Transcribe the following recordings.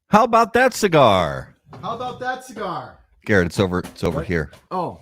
How about that cigar? How about that cigar? Garrett, it's over here. Oh,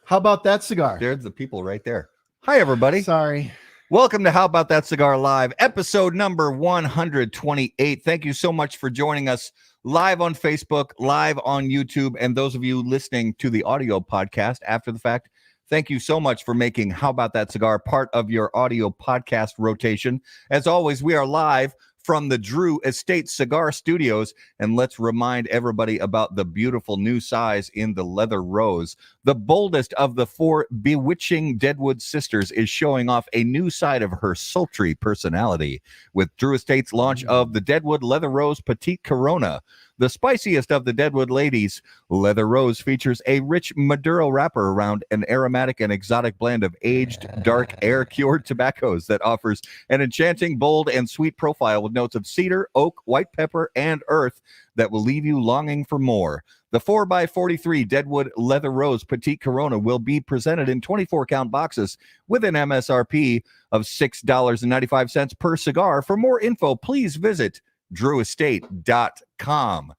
how about that cigar? There's the people right there. Hi, everybody. Sorry. Welcome to How About That Cigar Live, episode number 128. Thank you so much for joining us live on Facebook, live on YouTube, and those of you listening to the audio podcast after the fact, thank you so much for making How About That Cigar part of your audio podcast rotation. As always, we are live from the Drew Estate Cigar Studios, and let's remind everybody about the beautiful new size in the Leather Rose. The boldest of the four bewitching Deadwood sisters is showing off a new side of her sultry personality with Drew Estate's launch of the Deadwood Leather Rose Petite Corona. The spiciest of the Deadwood ladies, Leather Rose features a rich Maduro wrapper around an aromatic and exotic blend of aged, dark, air-cured tobaccos that offers an enchanting, bold, and sweet profile with notes of cedar, oak, white pepper, and earth that will leave you longing for more. The 4x43 Deadwood Leather Rose Petite Corona will be presented in 24-count boxes with an MSRP of $6.95 per cigar. For more info, please visit drewestate.com.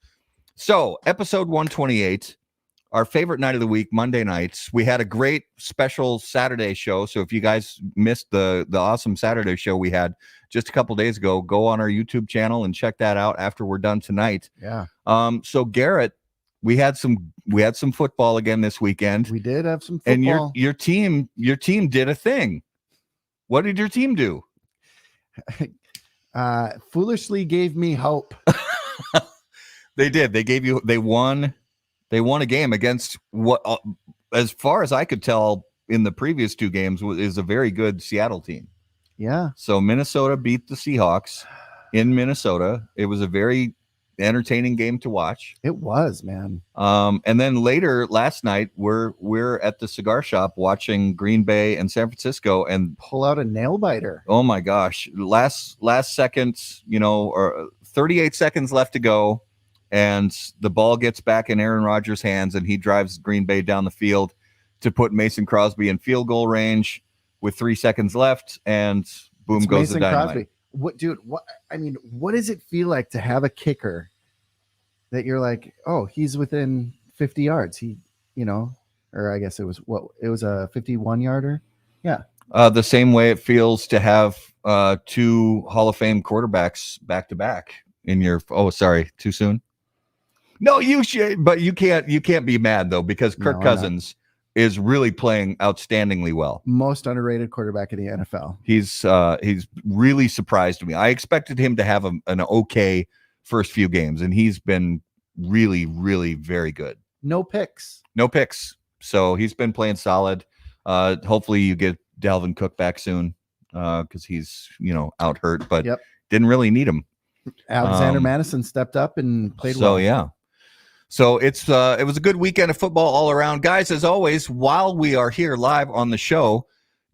So, episode 128, our favorite night of the week, Monday nights. We had a great special Saturday show. So if you guys missed the awesome Saturday show we had just a couple days ago, go on our YouTube channel and check that out after we're done tonight. Yeah. So Garrett, we had some football again this weekend. We did have some football. And your team did a thing. What did your team do? Foolishly gave me hope. They did. They won a game against what, as far as I could tell in the previous two games, is a very good Seattle team. Yeah. So Minnesota beat the Seahawks in Minnesota. It was a very entertaining game to watch. It was, man. And then later last night, we're at the cigar shop watching Green Bay and San Francisco and pull out a nail biter. Oh my gosh. Last seconds, or 38 seconds left to go. And the ball gets back in Aaron Rodgers' hands, and he drives Green Bay down the field to put Mason Crosby in field goal range with 3 seconds left, and boom goes the dynamite. Crosby. What does it feel like to have a kicker that you're like, oh, he's within 50 yards? Or I guess it was a 51-yarder. Yeah. The same way it feels to have two Hall of Fame quarterbacks back to back in your. Oh, sorry, too soon. No, you should, but you can't be mad though, because Kirk Cousins is really playing outstandingly well. Most underrated quarterback in the NFL. He's really surprised me. I expected him to have an okay first few games, and he's been really, really very good. No picks. So he's been playing solid. Hopefully you get Dalvin Cook back soon, because he's out hurt, but didn't really need him. Alexander Madison stepped up and played well. So yeah. So it was a good weekend of football all around. Guys, as always, while we are here live on the show,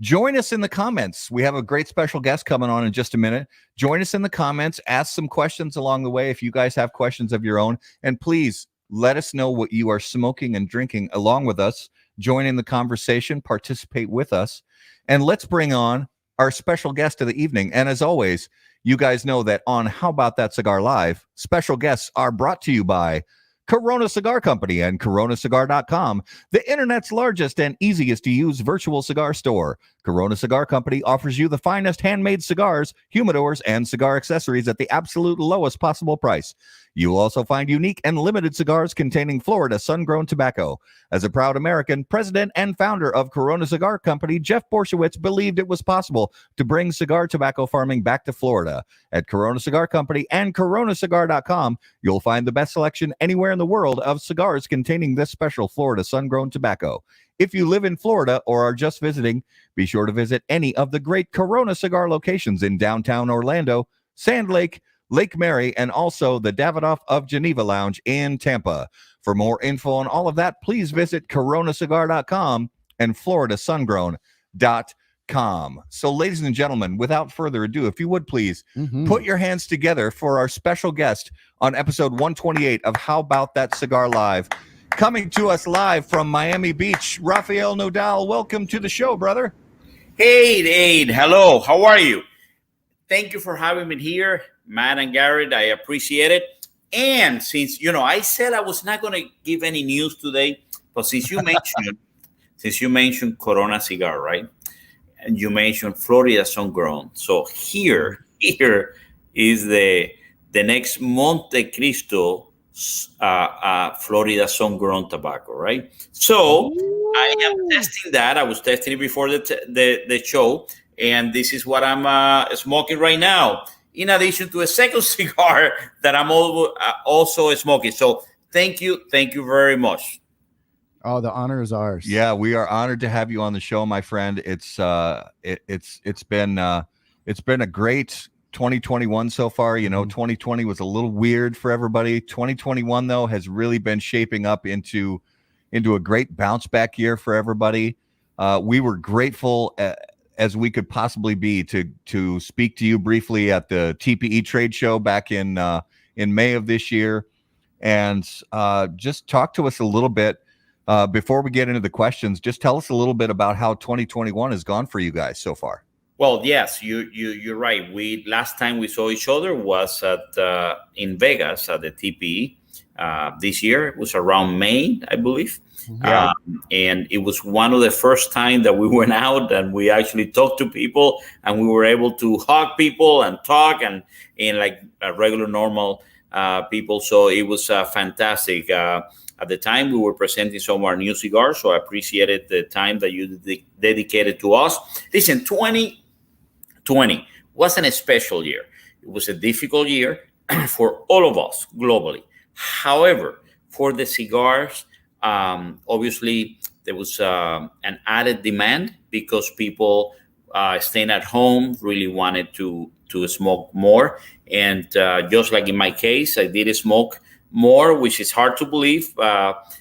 join us in the comments. We have a great special guest coming on in just a minute. Join us in the comments. Ask some questions along the way if you guys have questions of your own. And please let us know what you are smoking and drinking along with us. Join in the conversation. Participate with us. And let's bring on our special guest of the evening. And as always, you guys know that on How About That Cigar Live, special guests are brought to you by Corona Cigar Company and coronacigar.com, the internet's largest and easiest to use virtual cigar store. Corona Cigar Company offers you the finest handmade cigars, humidors, and cigar accessories at the absolute lowest possible price. You will also find unique and limited cigars containing Florida sun-grown tobacco. As a proud American, president and founder of Corona Cigar Company, Jeff Borshowitz believed it was possible to bring cigar tobacco farming back to Florida. At Corona Cigar Company and coronacigar.com, you'll find the best selection anywhere in the world of cigars containing this special Florida sun-grown tobacco. If you live in Florida or are just visiting, be sure to visit any of the great Corona Cigar locations in downtown Orlando, Sand Lake, Lake Mary, and also the Davidoff of Geneva Lounge in Tampa. For more info on all of that, please visit coronacigar.com and floridasungrown.com. So, ladies and gentlemen, without further ado, if you would please put your hands together for our special guest on episode 128 of How About That Cigar Live. Coming to us live from Miami Beach, Rafael Nodal. Welcome to the show, brother. Hey, hello. How are you? Thank you for having me here, Matt and Garrett. I appreciate it. And since, I said I was not going to give any news today, but since you mentioned Corona Cigar, right? And you mentioned Florida Sun-Grown. So here is the next Monte Cristo Florida Sun-Grown tobacco, right? So I am testing that. I was testing it before the show, and this is what I'm smoking right now, in addition to a second cigar that I'm also smoking. So thank you very much. Oh, the honor is ours. Yeah, we are honored to have you on the show, my friend. It's been a great 2021 so far. 2020 was a little weird for everybody. 2021 though has really been shaping up into a great bounce back year for everybody. We were grateful as we could possibly be to speak to you briefly at the TPE trade show back in May of this year, and just talk to us a little bit before we get into the questions. Just tell us a little bit about how 2021 has gone for you guys so far. Well, yes, you're right. Last time we saw each other was in Vegas at the TPE. This year it was around May, I believe. Yeah. And it was one of the first time that we went out and we actually talked to people, and we were able to hug people and talk and like a regular normal people. So it was fantastic. At the time, we were presenting some of our new cigars, so I appreciated the time that you dedicated to us. Listen, 2020 wasn't a special year. It was a difficult year for all of us globally. However, for the cigars, obviously, there was an added demand because people staying at home really wanted to smoke more. And just like in my case, I did smoke more, which is hard to believe,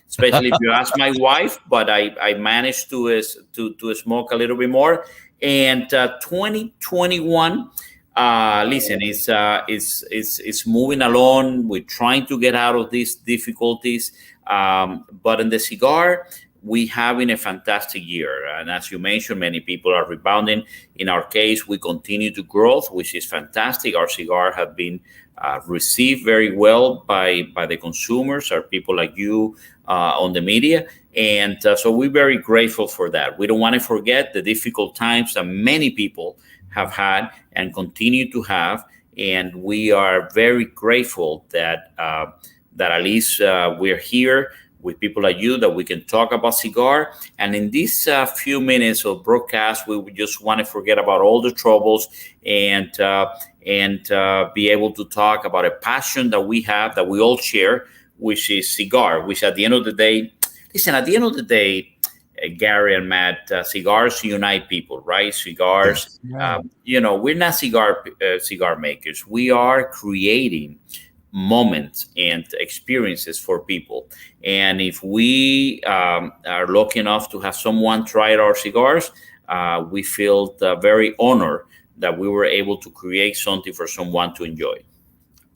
especially if you ask my wife, but I managed to smoke a little bit more. And 2021, listen, it's moving along. We're trying to get out of these difficulties. But in the cigar, we're having a fantastic year. And as you mentioned, many people are rebounding. In our case, we continue to grow, which is fantastic. Our cigar have been received very well by the consumers, or people like you on the media. And so we're very grateful for that. We don't want to forget the difficult times that many people have had and continue to have. And we are very grateful that at least we're here with people like you, that we can talk about cigar. And in these few minutes of broadcast, we just want to forget about all the troubles and be able to talk about a passion that we have, that we all share, which is cigar, which at the end of the day, Gary and Matt, cigars unite people, right? Cigars, we're not cigar makers. We are creating moments and experiences for people. And if we are lucky enough to have someone try our cigars, we feel very honored that we were able to create something for someone to enjoy.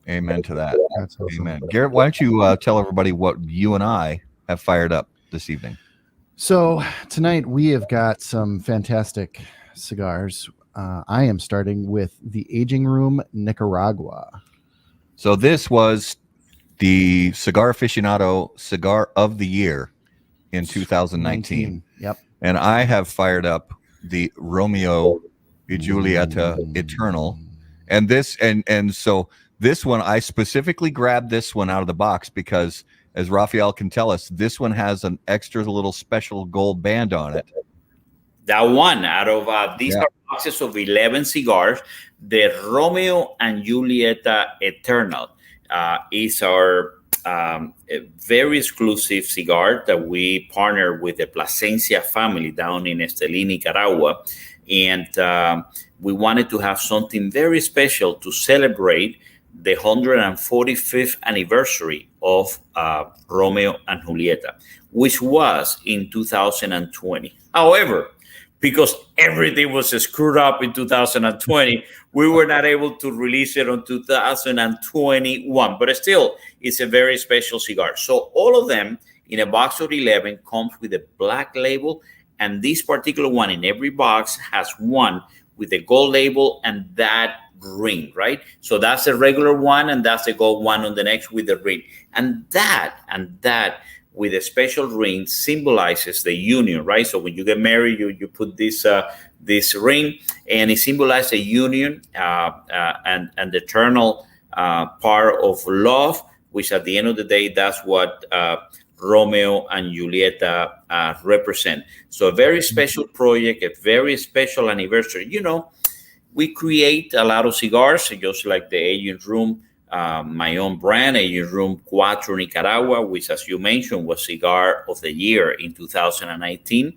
Amen to that. That's awesome. Amen. Garrett, why don't you tell everybody what you and I have fired up this evening? So tonight we have got some fantastic cigars. I am starting with the Aging Room Nicaragua. So this was the Cigar Aficionado Cigar of the Year in 2019. Yep. And I have fired up the Romeo y Julieta Eternal. And so this one, I specifically grabbed this one out of the box because, as Rafael can tell us, this one has an extra little special gold band on it. That one out of these are boxes of 11 cigars. The Romeo and Julieta Eternal is our a very exclusive cigar that we partnered with the Plasencia family down in Estelí, Nicaragua. And we wanted to have something very special to celebrate the 145th anniversary of Romeo and Julieta, which was in 2020. However, because everything was screwed up in 2020, we were not able to release it on 2021. But still, it's a very special cigar. So all of them in a box of 11 comes with a black label. And this particular one in every box has one with a gold label and that ring, right? So that's a regular one and that's a gold one on the next with the ring. And that with a special ring symbolizes the union, right? So when you get married, you put this ring, and it symbolizes a union and the eternal part of love, which at the end of the day, that's what Romeo and Julieta represent. So a very special project, a very special anniversary. You know, we create a lot of cigars, just like the Aging Room, my own brand, Aging Room Cuatro Nicaragua, which, as you mentioned, was Cigar of the Year in 2019.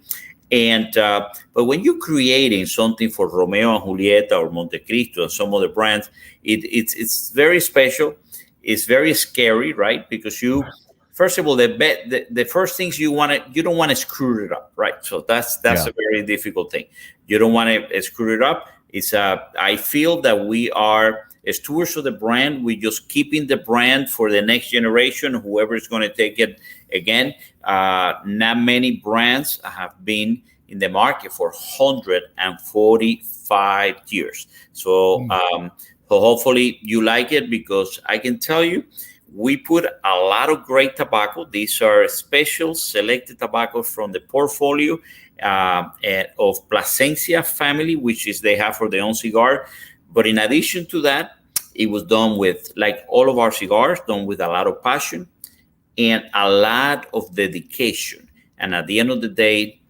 And but when you're creating something for Romeo and Julieta or Montecristo and some other brands, it's very special. It's very scary, right? Because you, first of all, the first things you don't want to screw it up, right? So that's a very difficult thing. You don't want to screw it up. I feel that we are stewards of the brand. We're just keeping the brand for the next generation, whoever is going to take it again. Not many brands have been in the market for 145 years. So hopefully you like it, because I can tell you, we put a lot of great tobacco. These are special selected tobacco from the portfolio of Plasencia family, which is they have for their own cigar. But in addition to that, it was done with, like all of our cigars, done with a lot of passion and a lot of dedication. And at the end of the day,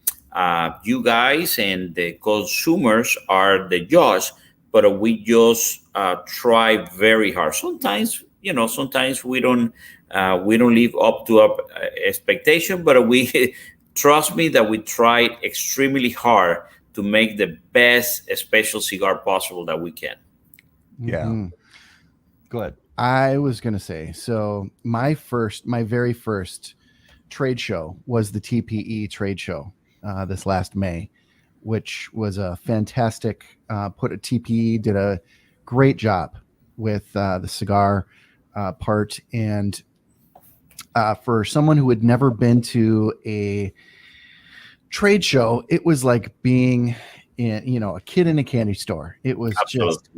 you guys and the consumers are the judge, but we just try very hard. Sometimes we don't live up to our expectation, but we trust me that we tried extremely hard to make the best special cigar possible that we can. Yeah. Mm-hmm. Go ahead. I was going to say, so my very first trade show was the TPE trade show this last May, which was a fantastic, TPE did a great job with the cigar part. And for someone who had never been to a trade show, it was like being a kid in a candy store. It was Absolutely. just,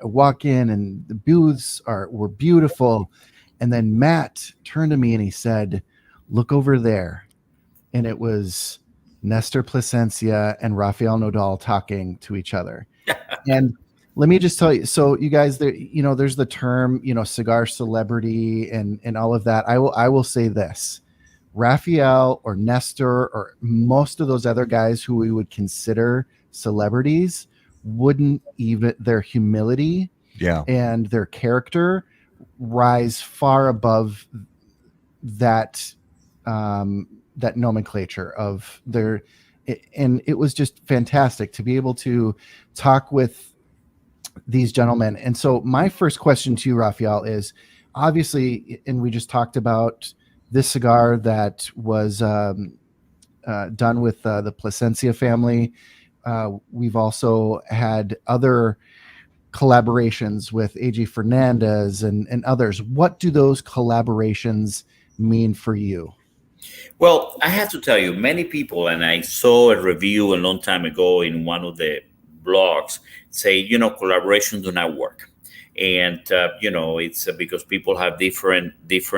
walk in and the booths were beautiful. And then Matt turned to me and he said, "Look over there." And it was Nestor Plasencia and Rafael Nodal talking to each other. And let me just tell you, so you guys, there's the term, cigar celebrity and all of that. I will say this: Rafael or Nestor or most of those other guys who we would consider celebrities wouldn't even, their humility and their character rise far above that that nomenclature of their, and it was just fantastic to be able to talk with these gentlemen. And so my first question to you, Rafael, is obviously, and we just talked about this cigar that was done with the Plasencia family. We've also had other collaborations with A.G. Fernandez and others. What do those collaborations mean for you? Well, I have to tell you, many people, and I saw a review a long time ago in one of the blogs, say, collaborations do not work. and it's because people have different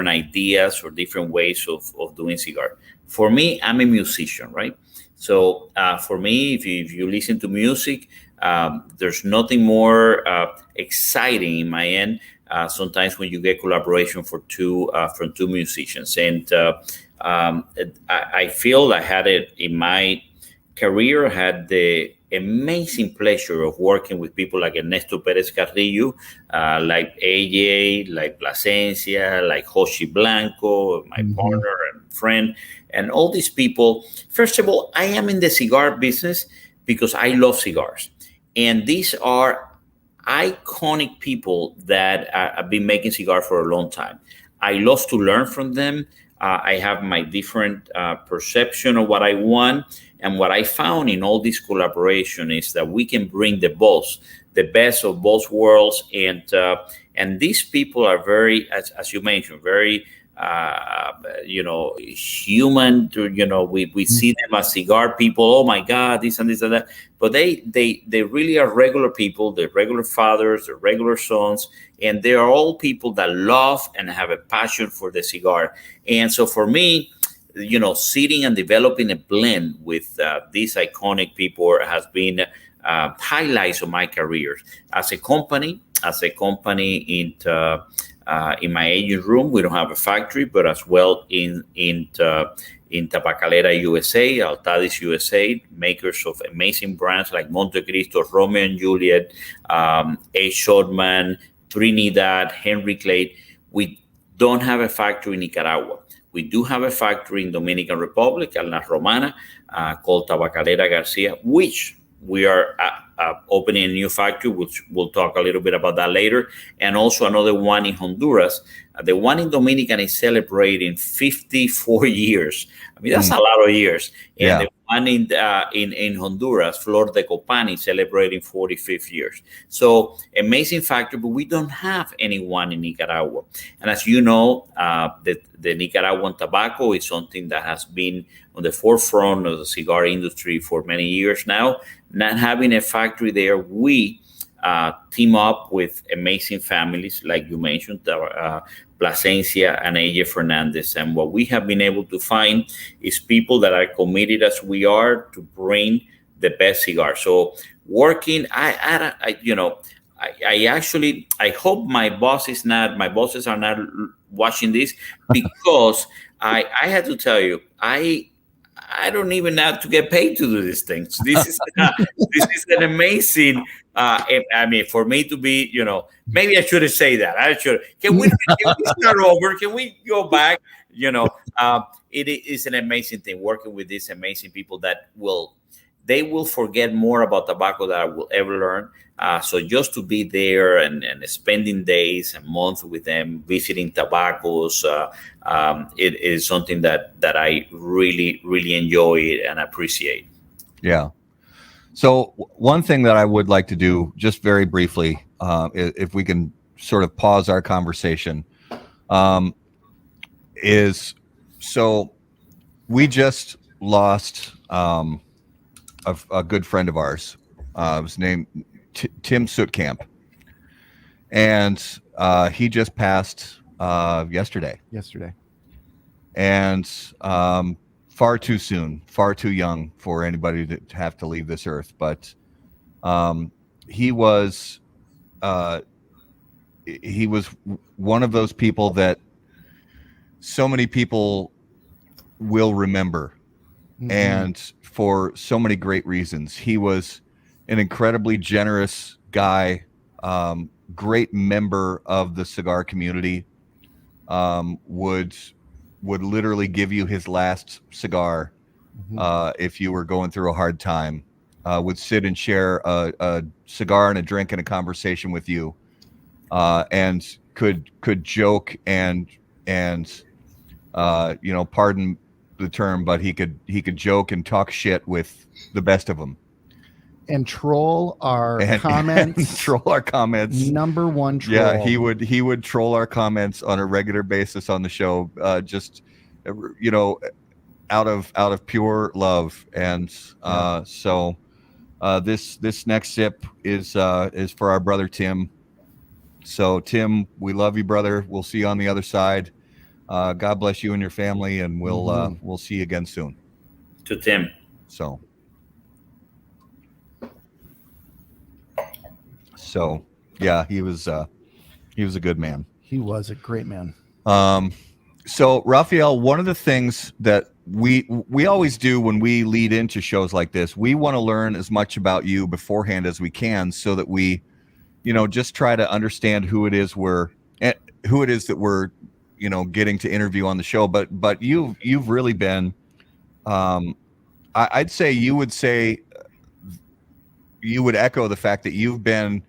ideas or different ways of doing cigar. For me, I'm a musician, right? So for me, if you listen to music, there's nothing more exciting in my end. Sometimes when you get collaboration from two musicians, and I feel I had it in my career. Had the amazing pleasure of working with people like Ernesto Perez Carrillo, like AJ, like Plasencia, like Joshi Blanco, my partner and friend, and all these people. First of all, I am in the cigar business because I love cigars. And these are iconic people that have been making cigars for a long time. I love to learn from them. I have my different perception of what I want. And what I found in all this collaboration is that we can bring the best of both worlds. And these people are very, as you mentioned, very human. We see them as cigar people. Oh my God, this and this and that. But they really are regular people. They're regular fathers, they're regular sons, and they are all people that love and have a passion for the cigar. And so for me, sitting and developing a blend with these iconic people has been highlights of my career as a company. In my agent room, we don't have a factory, but as well in Tabacalera USA, Altadis USA, makers of amazing brands like Monte Cristo, Romeo and Juliet, A. Shotman, Trinidad, Henry Clay. We don't have a factory in Nicaragua. We do have a factory in Dominican Republic, La Romana, called Tabacalera Garcia, which we are opening a new factory, which we'll talk a little bit about that later, and also another one in Honduras. The one in Dominican is celebrating 54 years. I mean, that's a lot of years. And the one in Honduras, Flor de Copan, is celebrating 45th years. So amazing factory, but we don't have anyone in Nicaragua. And as you know, the Nicaraguan tobacco is something that has been on the forefront of the cigar industry for many years now. Not having a factory there, we team up with amazing families, like you mentioned, Plasencia and AJ Fernandez. And what we have been able to find is people that are committed as we are to bring the best cigar. So working, I hope my bosses are not watching this, because I had to tell you, I don't even have to get paid to do these things. This is an amazing. I mean, for me to be, maybe I shouldn't say that. I should. Can we start over? Can we go back? It is an amazing thing working with these amazing people that will forget more about tobacco than I will ever learn. So just to be there and spending days and months with them, visiting tobaccos, it is something that I really, really enjoy and appreciate. Yeah. So one thing that I would like to do, just very briefly, if we can sort of pause our conversation, is so we just lost a good friend of ours. His name Tim Sootkamp, and he just passed yesterday. And far too soon, far too young for anybody to have to leave this earth. But he was one of those people that so many people will remember, and for so many great reasons. He was an incredibly generous guy, great member of the cigar community, would literally give you his last cigar if you were going through a hard time, would sit and share a cigar and a drink and a conversation with you, and could joke and pardon the term, but he could joke and talk shit with the best of them. And troll our comments. Troll our comments. Number one troll. Yeah, he would troll our comments on a regular basis on the show, just out of pure love. And so this next sip is for our brother Tim. So, Tim, we love you, brother. We'll see you on the other side. God bless you and your family, and we'll see you again soon. To Tim. So yeah, he was a good man. He was a great man. So Rafael, one of the things that we always do when we lead into shows like this, we want to learn as much about you beforehand as we can, so that we, just try to understand who it is that we're, getting to interview on the show. But you've really been, I'd say you would echo the fact that you've been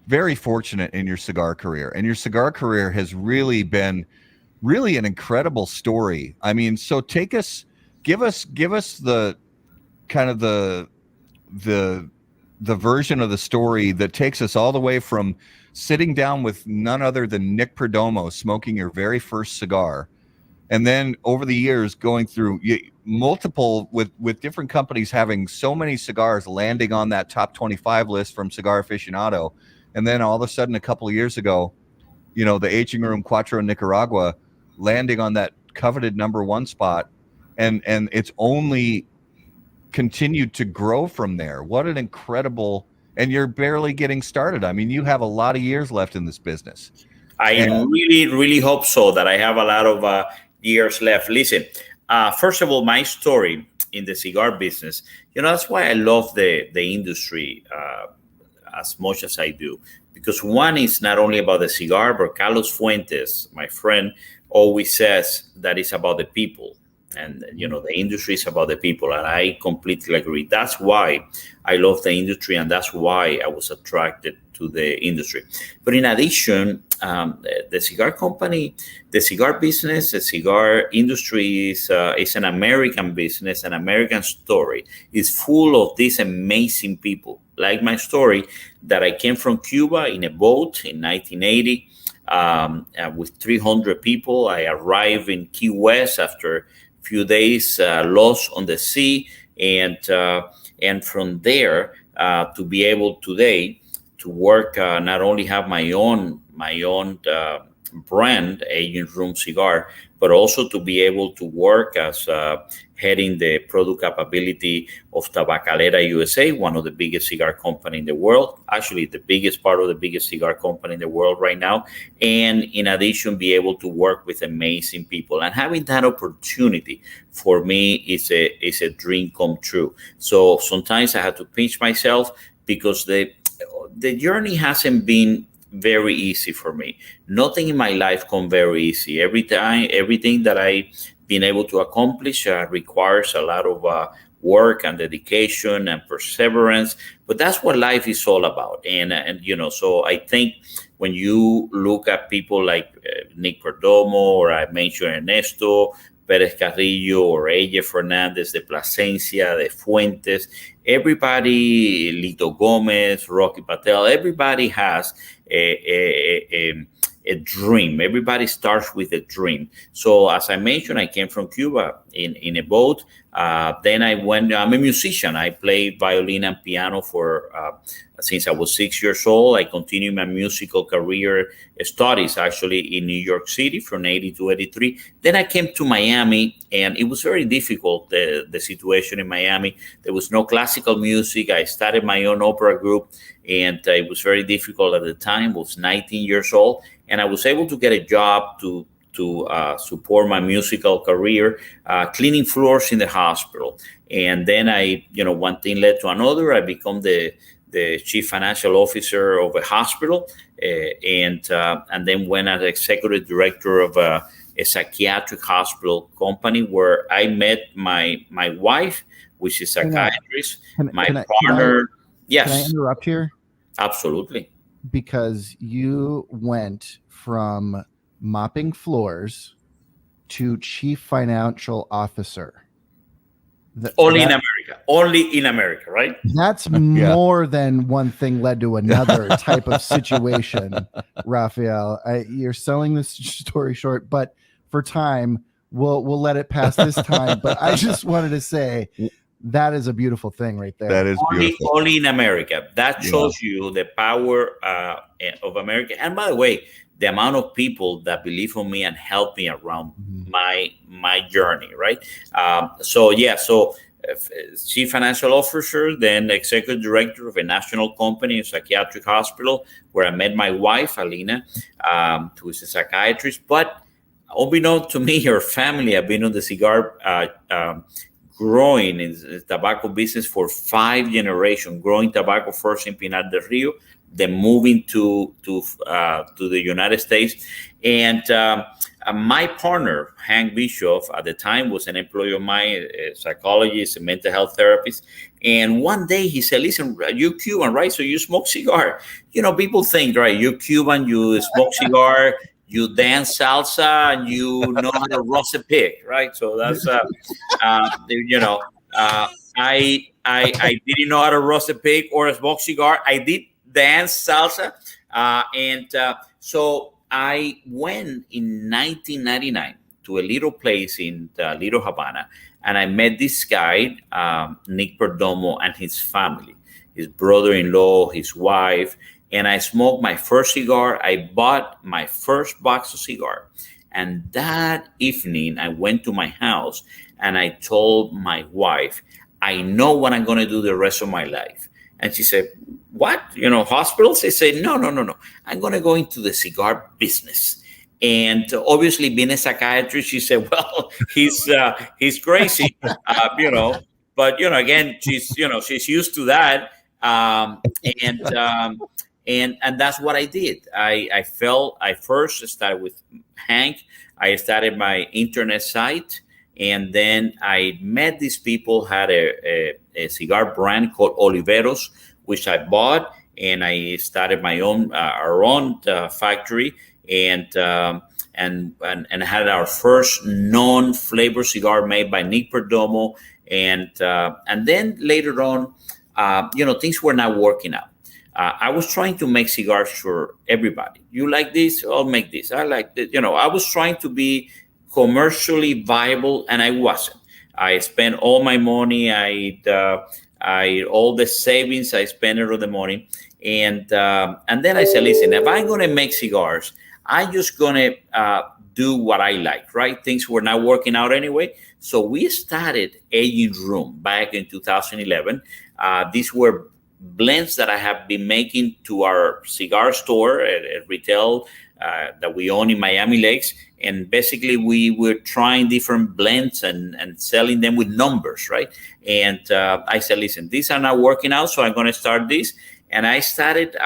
very fortunate in your cigar career, and your cigar career has really been an incredible story. I mean, so give us the kind of the version of the story that takes us all the way from sitting down with none other than Nick Perdomo, smoking your very first cigar, and then over the years going through multiple with different companies, having so many cigars, landing on that top 25 list from Cigar Aficionado, and then all of a sudden a couple of years ago, the Aging Room Cuatro Nicaragua landing on that coveted #1 spot, and it's only continued to grow from there. What an incredible, and you're barely getting started. I mean, you have a lot of years left in this business. I really, really hope so, that I have a lot of years left. Listen, first of all, my story in the cigar business, that's why I love the industry as much as I do. Because one is not only about the cigar, but Carlos Fuentes, my friend, always says that it's about the people. And, the industry is about the people. And I completely agree. That's why I love the industry. And that's why I was attracted to the industry. But in addition, the cigar company, the cigar business, the cigar industry is an American business, an American story. It's full of these amazing people. Like my story, that I came from Cuba in a boat in 1980 with 300 people. I arrived in Key West after few days lost on the sea, and from there to be able today to work, not only have my own brand, Aging Room Cigar, but also to be able to work as heading the product capability of Tabacalera USA, one of the biggest cigar company in the world, actually the biggest part of the biggest cigar company in the world right now. And in addition, be able to work with amazing people, and having that opportunity for me is a dream come true. So sometimes I have to pinch myself, because the journey hasn't been very easy for me. Nothing in my life come very easy. Everything that I've been able to accomplish requires a lot of work and dedication and perseverance. But that's what life is all about. And so I think when you look at people like Nick Perdomo, or I mentioned Ernesto Perez Carrillo, or AJ Fernandez, de Plasencia, de Fuentes, everybody, Lito Gomez, Rocky Patel, everybody has a dream. Everybody starts with a dream. So as I mentioned, I came from Cuba in a boat. Then I'm a musician. I play violin and piano for since I was 6 years old. I continued my musical career studies actually in New York City from 80 to 83. Then I came to Miami, and it was very difficult, the situation in Miami. There was no classical music. I started my own opera group, and it was very difficult at the time. I was 19 years old, and I was able to get a job to support my musical career, cleaning floors in the hospital. And then one thing led to another. I become the chief financial officer of a hospital, and then went as executive director of a psychiatric hospital company, where I met my wife, which is a psychiatrist, my partner. Yes. Can I interrupt here? Absolutely. Because you went from mopping floors to chief financial officer. Only in America, right? That's more than one thing led to another type of situation, Rafael. You're selling this story short, but for time, we'll let it pass this time. But I just wanted to say, That is a beautiful thing right there. That is beautiful. Only in America. That Yeah. shows you the power of America. And by the way, the amount of people that believe in me and help me around my journey, right? So chief financial officer, then executive director of a national company, a psychiatric hospital, where I met my wife, Alina, who is a psychiatrist. But unbeknownst to me, her family have been on the cigar growing in the tobacco business for 5 generations, growing tobacco first in Pinar del Rio, then moving to the United States. And my partner, Hank Bishop, at the time was an employee of mine, a psychologist, a mental health therapist. And one day he said, listen, you're Cuban, right? So you smoke cigar. You know, people think, right, you're Cuban, you smoke cigar, you dance salsa, and you know how to roast a pig, right? So that's, I didn't know how to roast a pig or smoke cigar. I did dance salsa. So I went in 1999 to a little place in Little Havana, and I met this guy, Nick Perdomo, and his family, his brother-in-law, his wife. And I smoked my first cigar. I bought my first box of cigar. And that evening, I went to my house and I told my wife, I know what I'm going to do the rest of my life. And she said, what? You know, hospitals? I said, no. I'm going to go into the cigar business. And obviously, being a psychiatrist, she said, well, he's crazy, But, again, she's used to that. And that's what I did. I first started with Hank. I started my internet site, and then I met these people, had a cigar brand called Oliveros, which I bought, and I started our own factory, and had our first non-flavor cigar made by Nick Perdomo, and then later on, things were not working out. I was trying to make cigars for everybody. You like this? I'll make this. I like that. I was trying to be commercially viable, and I wasn't. I spent all my money. All the savings I spent it on the money, and then I said, listen, if I'm going to make cigars, I'm just going to do what I like. Right? Things were not working out anyway, so we started Aging Room back in 2011. These were blends that I have been making to our cigar store at retail that we own in Miami Lakes. And basically we were trying different blends and selling them with numbers, right? And I said, listen, these are not working out, so I'm going to start this. And I started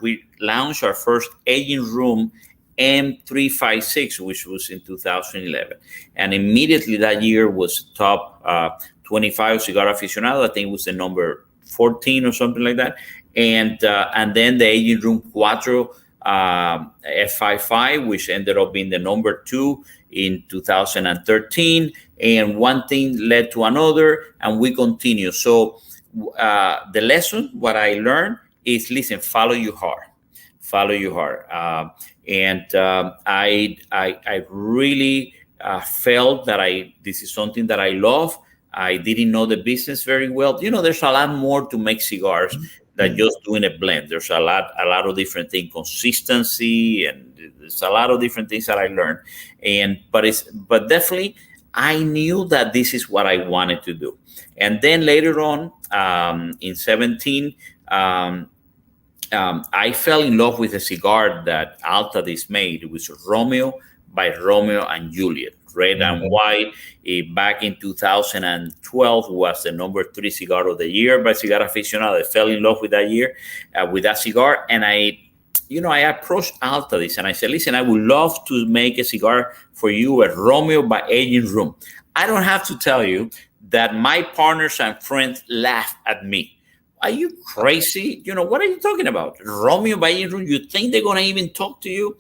we launched our first Aging Room M356, which was in 2011. And immediately that year was top 25 Cigar Aficionado. I think it was the number 14 or something like that, and then the Aging Room Cuatro F55, which ended up being the number 2 in 2013, and one thing led to another, and we continue. So the lesson, what I learned is, listen, follow your heart. I really felt that this is something that I love. I didn't know the business very well. There's a lot more to make cigars than just doing a blend. There's a lot of different things, consistency, and there's a lot of different things that I learned. But definitely, I knew that this is what I wanted to do. And then later on, in 2017, I fell in love with a cigar that Altadis made. It was Romeo by Romeo and Juliet. Red and white. Back in 2012 was the number 3 cigar of the year by Cigar Aficionado. I fell in love with that with that cigar. And I approached Altadis and I said, listen, I would love to make a cigar for you at Romeo by Aging Room. I don't have to tell you that my partners and friends laughed at me. Are you crazy? What are you talking about? Romeo by Aging Room? You think they're going to even talk to you?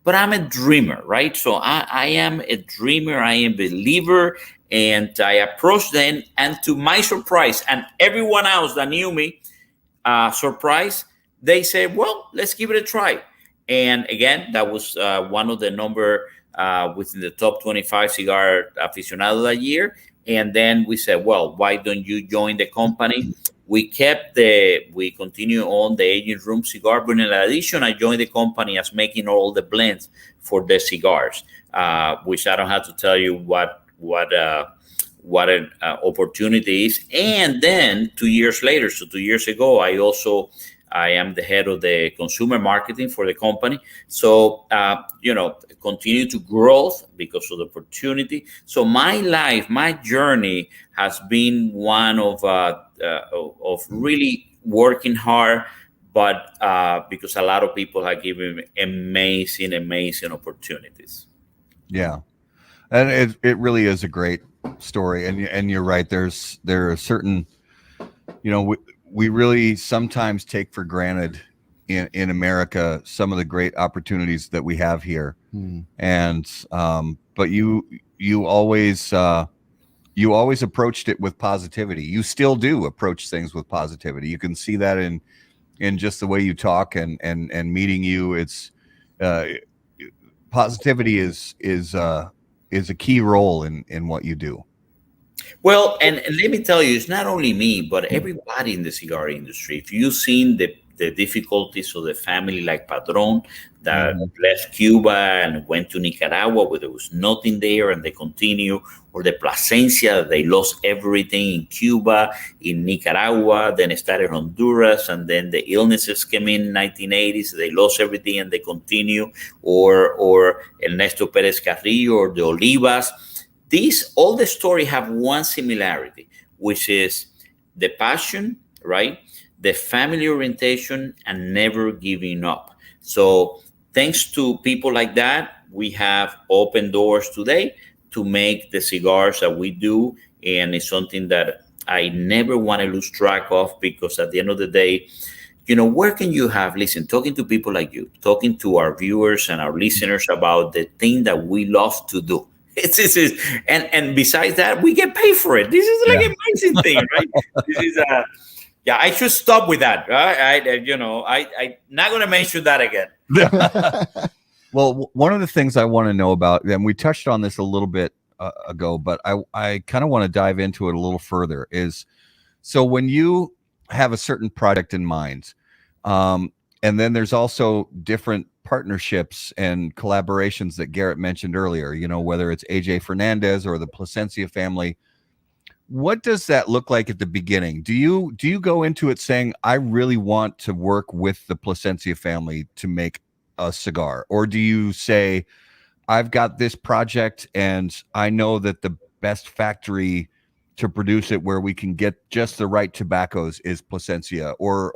But I'm a dreamer, right? So I am a dreamer. I am a believer. And I approached them. And to my surprise, and everyone else that knew me, surprised, they said, well, let's give it a try. And again, that was one of the number within the top 25 Cigar Aficionado that year. And then we said, well, why don't you join the company? We continue on the aging room cigar, but in addition, I joined the company as making all the blends for the cigars, which I don't have to tell you what an opportunity is. And then 2 years later, so 2 years ago, I am the head of the consumer marketing for the company. So, continue to grow because of the opportunity. So my journey has been one of really working hard, but because a lot of people have given me amazing opportunities. Yeah. And it really is a great story. And you're right. There are certain, we really sometimes take for granted in America some of the great opportunities that we have here. And but you always approached it with positivity. You still do approach things with positivity. You can see that in just the way you talk and meeting you. It's positivity is a key role in what you do. Well, and let me tell you, it's not only me, but everybody in the cigar industry. If you've seen the difficulties of the family like Padron that left Cuba and went to Nicaragua where there was nothing there and they continue, or the Plasencia, they lost everything in Cuba, in Nicaragua, then it started Honduras, and then the illnesses came in 1980s, they lost everything and they continue, or Ernesto Perez Carrillo or the Olivas. All the story have one similarity, which is the passion, right? The family orientation and never giving up. So thanks to people like that, we have open doors today to make the cigars that we do. And it's something that I never want to lose track of, because at the end of the day, where can you talking to people like you, talking to our viewers and our listeners about the thing that we love to do. And besides that, we get paid for it. This is like an amazing thing, right? This is I should stop with that. Right? I'm not going to mention that again. Well, one of the things I want to know about, and we touched on this a little bit ago, but I kind of want to dive into it a little further, is so when you have a certain project in mind, and then there's also different partnerships and collaborations that Garrett mentioned earlier, whether it's AJ Fernandez or the Plasencia family. What does that look like at the beginning? Do you go into it saying, I really want to work with the Plasencia family to make a cigar? Or do you say, I've got this project and I know that the best factory to produce it where we can get just the right tobaccos is Plasencia? Or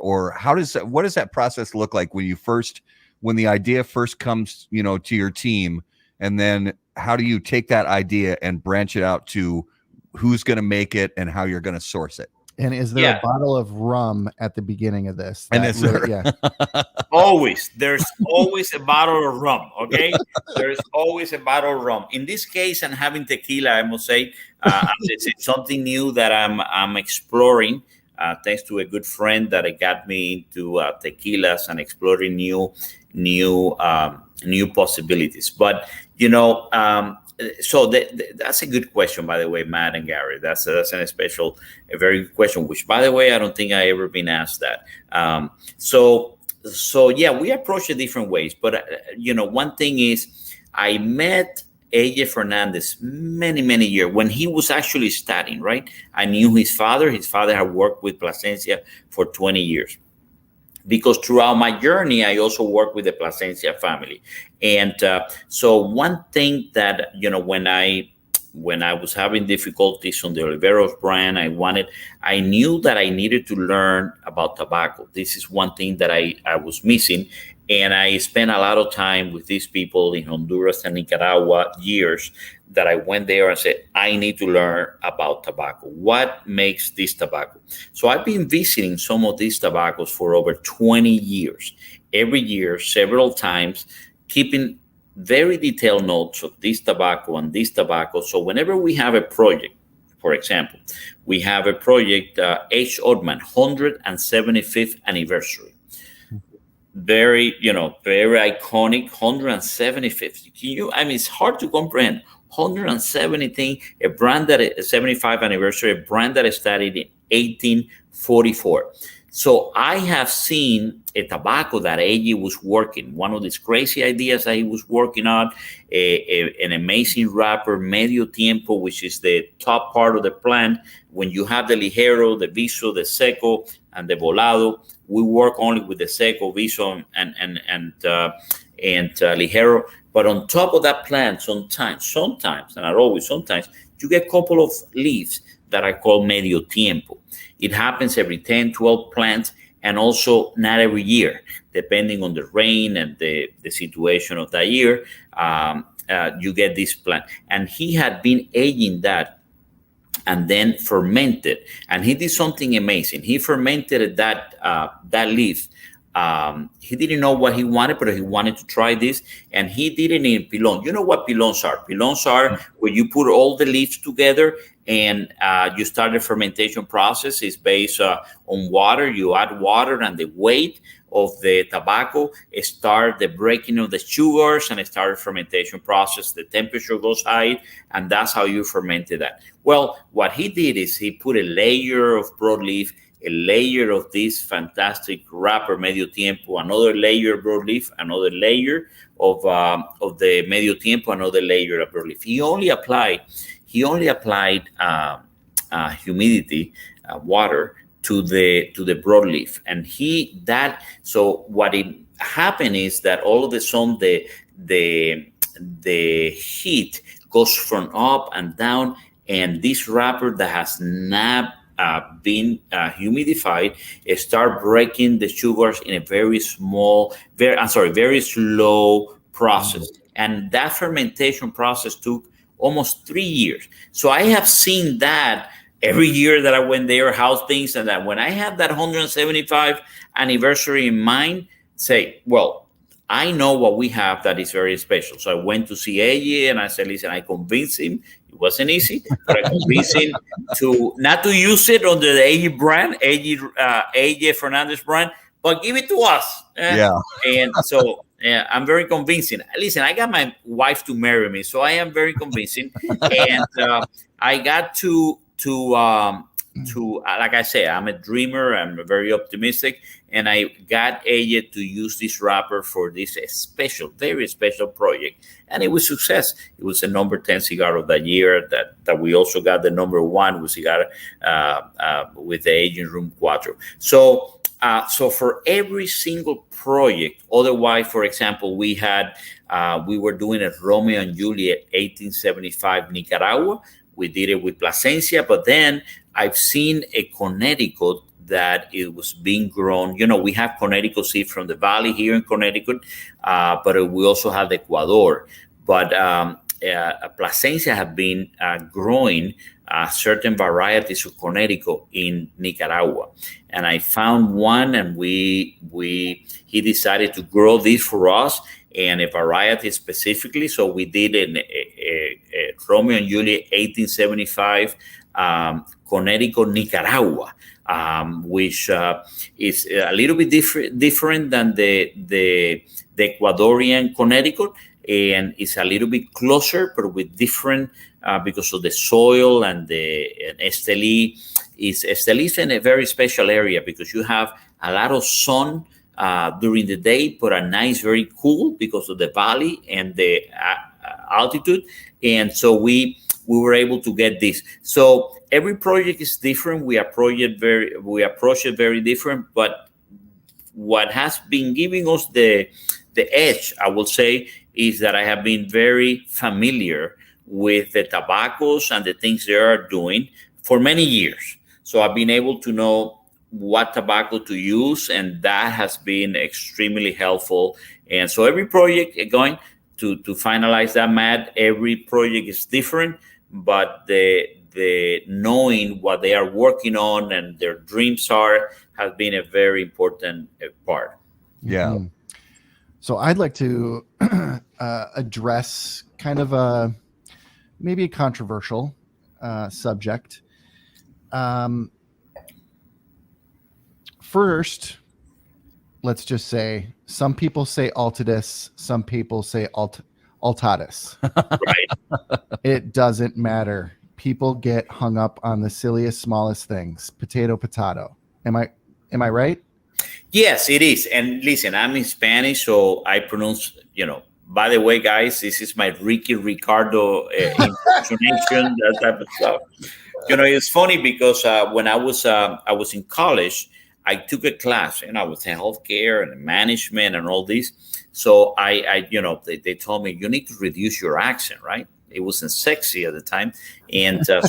what does that process look like when the idea first comes, to your team, and then how do you take that idea and branch it out to who's going to make it and how you're going to source it? And is there a bottle of rum at the beginning of this? Always. There's always a bottle of rum. Okay. There's always a bottle of rum. In this case, and having tequila, I must say, it's something new that I'm exploring. Thanks to a good friend that got me into tequilas and exploring new possibilities. But so that's a good question, by the way, Matt and Gary. That's a very good question. Which, by the way, I don't think I ever been asked that. So yeah, we approach it different ways. But one thing is, I met AJ Fernandez many years when he was actually studying, right? I knew his father. His father had worked with Plasencia for 20 years. Because throughout my journey, I also worked with the Plasencia family. And so one thing that, when I was having difficulties on the Oliveros brand, I knew that I needed to learn about tobacco. This is one thing that I was missing. And I spent a lot of time with these people in Honduras and Nicaragua years that I went there and said, I need to learn about tobacco. What makes this tobacco? So I've been visiting some of these tobaccos for over 20 years, every year, several times, keeping very detailed notes of this tobacco and this tobacco. So whenever we have a project, for example, we have a project, H. Oldman, 175th anniversary. Very iconic, 175th. It's hard to comprehend. 170 thing, a brand that is 75 anniversary, a brand that started in 1844. So I have seen a tobacco that AJ was working, one of these crazy ideas that he was working on, an amazing wrapper, medio tiempo, which is the top part of the plant. When you have the ligero, the viso, the seco, and the volado, we work only with the seco, viso, and ligero. But on top of that plant, sometimes, and not always, sometimes, you get a couple of leaves that I call medio tiempo. It happens every 10, 12 plants, and also not every year, depending on the rain and the situation of that year, you get this plant. And he had been aging that and then fermented. And he did something amazing. He fermented that leaf. He didn't know what he wanted, but he wanted to try this. And he did it in pilon. You know what pilons are? Pilons are where you put all the leaves together and you start the fermentation process. It's based on water. You add water and the weight of the tobacco, start the breaking of the sugars and start the fermentation process. The temperature goes high, and that's how you fermented that. Well, what he did is he put a layer of broadleaf, a layer of this fantastic wrapper medio tiempo, another layer of broadleaf, another layer of the medio tiempo, another layer of broadleaf. He only applied humidity, water to the broadleaf, and so what it happened is that all of a sudden the heat goes from up and down, and this wrapper that has not been humidified start breaking the sugars in a very slow process. And that fermentation process took almost 3 years. So I have seen that every year that I went there, how things, and that when I have that 175 anniversary in mind, say, well, I know what we have that is very special. So I went to see AJ and I said, listen, I convinced him. It wasn't easy, but I convinced him not to use it under the AJ brand, AJ Fernandez brand, but give it to us. And so I'm very convincing. Listen, I got my wife to marry me, so I am very convincing. And I got to like I say, I'm a dreamer. I'm very optimistic, and I got AJ to use this wrapper for this special, very special project, and it was success. It was a number 10 cigar of that year. That we also got the number 1 with cigar with the Aging Room Cuatro. So for every single project, otherwise, for example, we were doing a Romeo and Juliet 1875 Nicaragua. We did it with Plasencia, but then I've seen a Connecticut that it was being grown. You know, we have Connecticut seed from the valley here in Connecticut, but we also have Ecuador. But Plasencia have been growing certain varieties of Connecticut in Nicaragua. And I found one, and he decided to grow this for us, and a variety specifically. So we did a Romeo and Juliet 1875 Connecticut Nicaragua, which is a little bit different than the Ecuadorian Connecticut, and it's a little bit closer, but with different because of the soil and Esteli. Esteli is in a very special area because you have a lot of sun during the day, but at night very cool because of the valley and the altitude. And so we were able to get this. So every project is different. We approach it very different. But what has been giving us the edge, I will say, is that I have been very familiar with the tobaccos and the things they are doing for many years. So I've been able to know what tobacco to use, and that has been extremely helpful. And so every project going to finalize that, Matt, every project is different, but the knowing what they are working on and their dreams has been a very important part. Yeah. Mm-hmm. So I'd like to address kind of maybe a controversial subject. First, let's just say some people say Altadis, some people say Altadis. Right. It doesn't matter. People get hung up on the silliest, smallest things. Potato. Am I right? Yes, it is. And listen, I'm in Spanish, so I pronounce, by the way, guys, this is my Ricky Ricardo impersonation, that type of stuff. It's funny because when I was in college, I took a class, with healthcare and management and all this. So they told me you need to reduce your accent, right? It wasn't sexy at the time, and so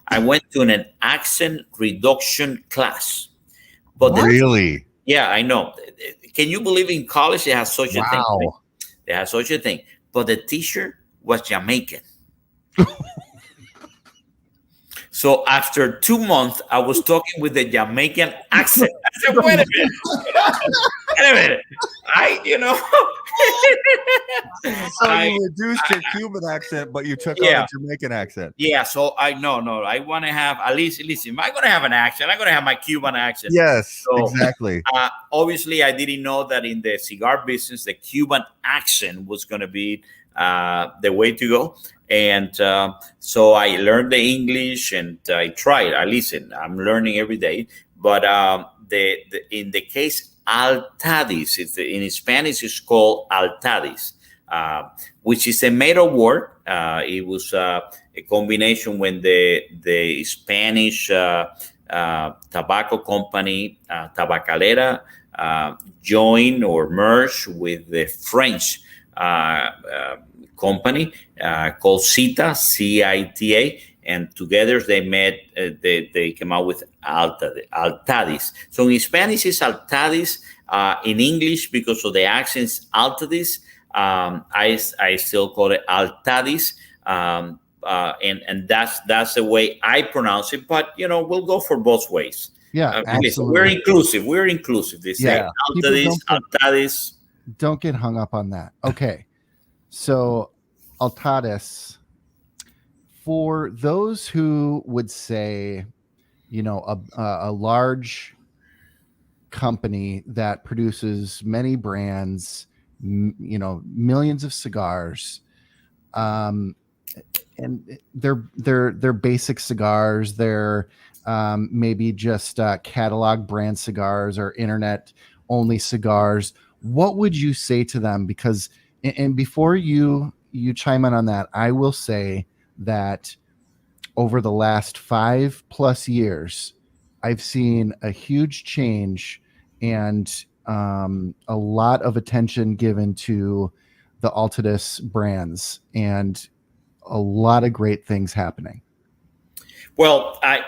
I went to an accent reduction class. But really? Yeah, I know. Can you believe in college they have such a thing? Wow. They have such a thing. But the teacher was Jamaican. So after 2 months, I was talking with the Jamaican accent. I said, wait a minute. So you reduced your Cuban accent, but you took on a Jamaican accent. Yeah, so I want to have at least, listen, if I'm going to have an accent, I'm going to have my Cuban accent. Yes, so, exactly. Obviously, I didn't know that in the cigar business, the Cuban accent was going to be the way to go. And so I learned the English and I tried. I listen. I'm learning every day. But in the case Altadis, in Spanish, it's called Altadis, which is a made-up word. It was a combination when the Spanish tobacco company, Tabacalera, joined or merged with the French company called CITA, CITA, and together they they came out with Altadis. So in Spanish it's Altadis. In English, because of the accents, Altadis. I still call it Altadis. And that's the way I pronounce it. But we'll go for both ways. Yeah, absolutely. We're inclusive. They say Altadis, Altadis. Don't get hung up on that. Okay. So, Altadis, for those who would say, a large company that produces many brands, millions of cigars, and they're basic cigars, they're maybe just catalog brand cigars or internet only cigars. What would you say to them? Because and before you chime in on that, I will say that over the last 5+ years, I've seen a huge change and a lot of attention given to the Altadis brands and a lot of great things happening. Well, I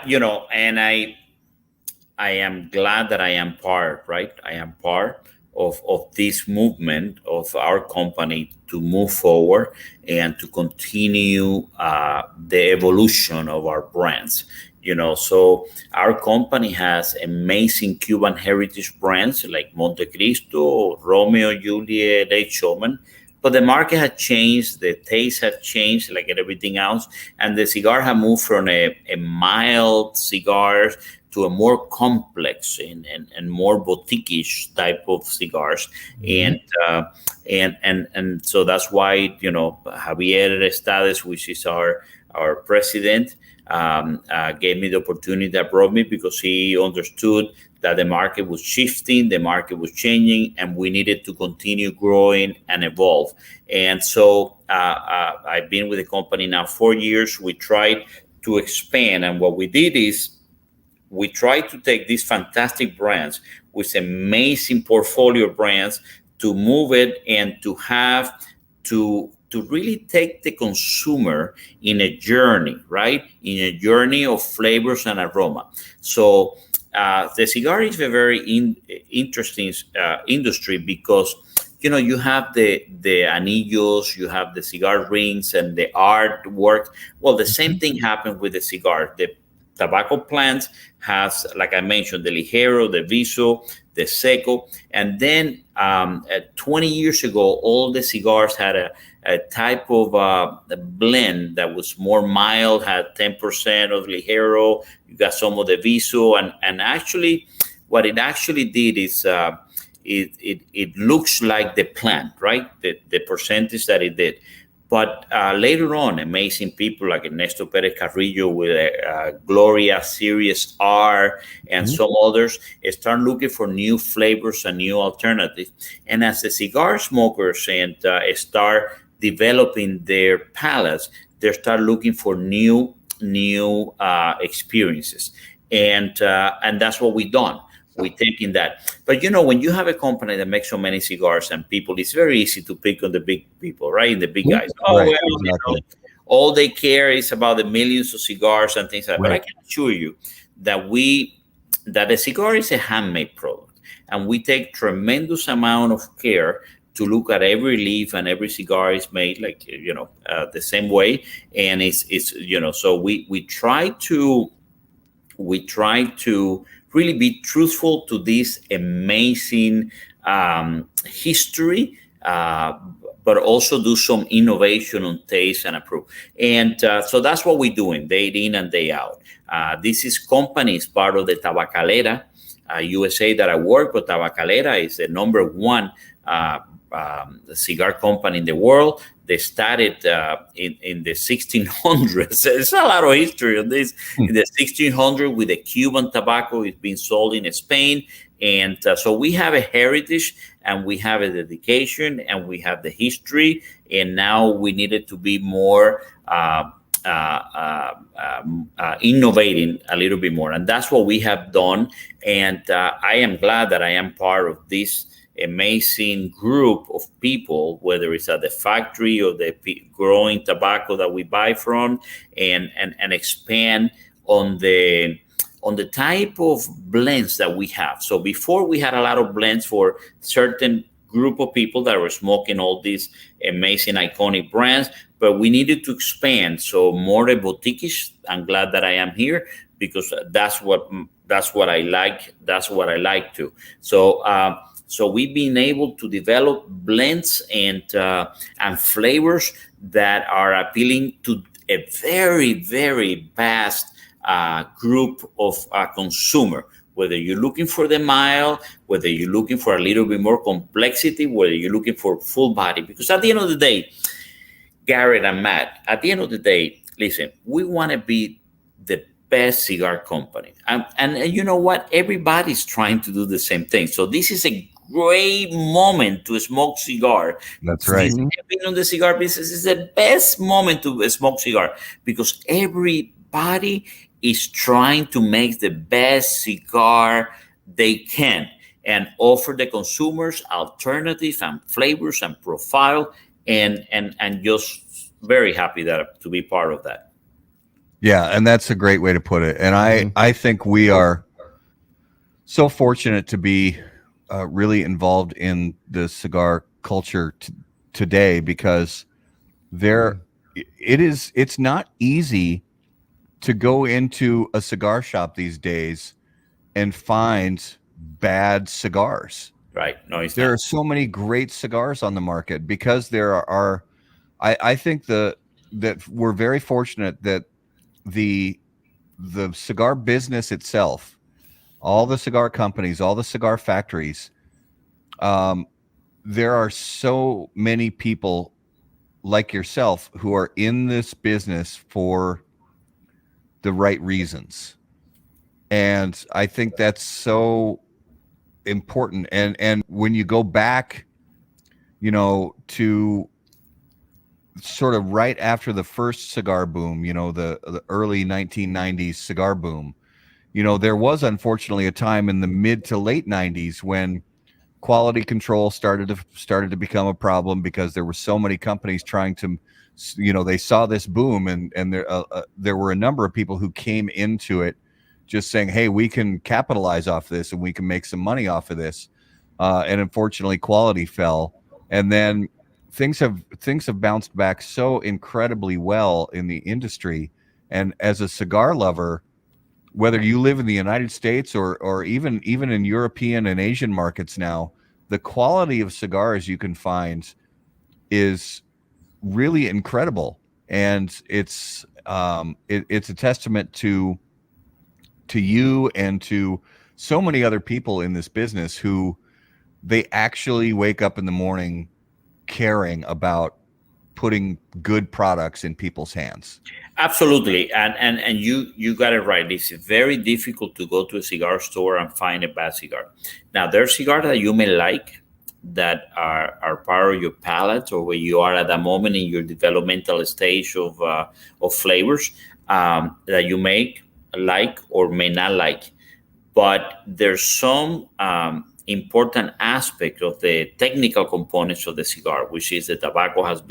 am glad that I am part, right? I am part of this movement of our company to move forward and to continue the evolution of our brands. So our company has amazing Cuban heritage brands like Montecristo, Romeo, Juliet, H. Showman. But the market had changed, the taste had changed, like everything else, and the cigar had moved from a mild cigar to a more complex and more boutique-ish type of cigars. Mm-hmm. And so that's why, Javier Estades, which is our president, gave me the opportunity that brought me, because he understood that the market was shifting, the market was changing, and we needed to continue growing and evolve. And so I've been with the company now 4 years. We tried to expand, and what we did is we tried to take these fantastic brands with amazing portfolio brands to move it and to have to really take the consumer in a journey, right? In a journey of flavors and aroma. So the cigar is a very interesting industry, because you have the anillos, you have the cigar rings and the artwork. Well, the same thing happened with the cigar. The tobacco plants has, like I mentioned, the Ligero, the Viso, the Seco. And then 20 years ago, all the cigars had a type of a blend that was more mild, had 10% of Ligero. You got some of the Viso. And actually, what it actually did is it looks like the plant, right? The percentage that it did. But later on, amazing people like Ernesto Perez Carrillo with Gloria Series R and some others start looking for new flavors and new alternatives. And as the cigar smokers and start developing their palates, they start looking for new experiences. And that's what we've done. We taking that. But when you have a company that makes so many cigars and people, it's very easy to pick on the big people, right? The big guys. Oh, right, well, exactly. all they care is about the millions of cigars and things like that. Right. But I can assure you that a cigar is a handmade product, and we take tremendous amount of care to look at every leaf, and every cigar is made like the same way. And it's so we try to really be truthful to this amazing history, but also do some innovation on taste and approve. And so that's what we're doing day in and day out. This is companies part of the Tabacalera USA that I work with. Tabacalera is the number one cigar company in the world. They started in the 1600s. There's a lot of history on this. In the 1600s, with the Cuban tobacco, it's been sold in Spain. And so we have a heritage, and we have a dedication, and we have the history. And now we needed to be more innovating a little bit more. And that's what we have done. And I am glad that I am part of this amazing group of people, whether it's at the factory or the growing tobacco that we buy from, and expand on the type of blends that we have. So before, we had a lot of blends for certain group of people that were smoking all these amazing iconic brands, but we needed to expand. So more the boutiquish. I'm glad that I am here, because that's what I like. That's what I like to. So we've been able to develop blends and flavors that are appealing to a very, very vast group of consumer. Whether you're looking for the mild, whether you're looking for a little bit more complexity, whether you're looking for full body. Because at the end of the day, Garrett and Matt, at the end of the day, listen, we want to be the best cigar company. And you know what? Everybody's trying to do the same thing. So this is a great moment to smoke cigar. That's right. Being on the cigar business is the best moment to smoke cigar, because everybody is trying to make the best cigar they can and offer the consumers alternatives and flavors and profile, and just very happy to be part of that. Yeah, and that's a great way to put it. And I think we are so fortunate to be really involved in the cigar culture today, because it's not easy to go into a cigar shop these days and find bad cigars. Right. No, there are so many great cigars on the market, because there are I think that we're very fortunate that the cigar business itself, all the cigar companies, all the cigar factories, there are so many people like yourself who are in this business for the right reasons. And I think that's so important. And when you go back, to sort of right after the first cigar boom, the early 1990s cigar boom, there was unfortunately a time in the mid to late 90s when quality control started to become a problem, because there were so many companies trying to, they saw this boom, and there were a number of people who came into it just saying, hey, we can capitalize off this and we can make some money off of this. And unfortunately, quality fell. And then things have bounced back so incredibly well in the industry. And as a cigar lover, whether you live in the United States or even in European and Asian markets now, the quality of cigars you can find is really incredible. And it's a testament to you and to so many other people in this business who they actually wake up in the morning caring about putting good products in people's hands. Absolutely, and you got it right. It's very difficult to go to a cigar store and find a bad cigar. Now, there are cigars that you may like that are part of your palate, or where you are at that moment in your developmental stage of flavors that you may like or may not like. But there's some important aspect of the technical components of the cigar, which is the tobacco have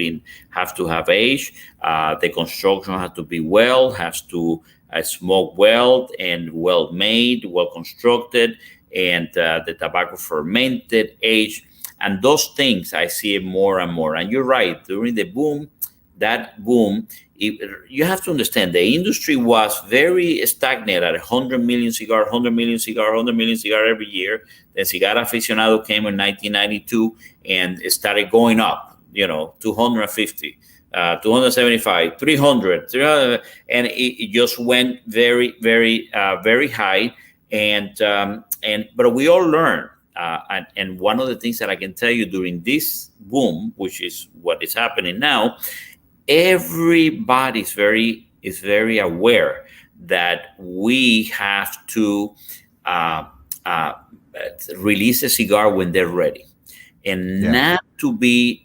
to have age, the construction has to be has to smoke well and well made, well constructed, and the tobacco fermented, aged, and those things I see it more and more. And you're right, during the boom, you have to understand the industry was very stagnant at 100 million cigar, 100 million cigar, 100 million cigar every year. The Cigar Aficionado came in 1992 and it started going up, 250, 275, 300, and it just went very, very, very high. But we all learn. And one of the things that I can tell you during this boom, which is what is happening now, everybody is very aware that we have to release a cigar when they're ready, and not to be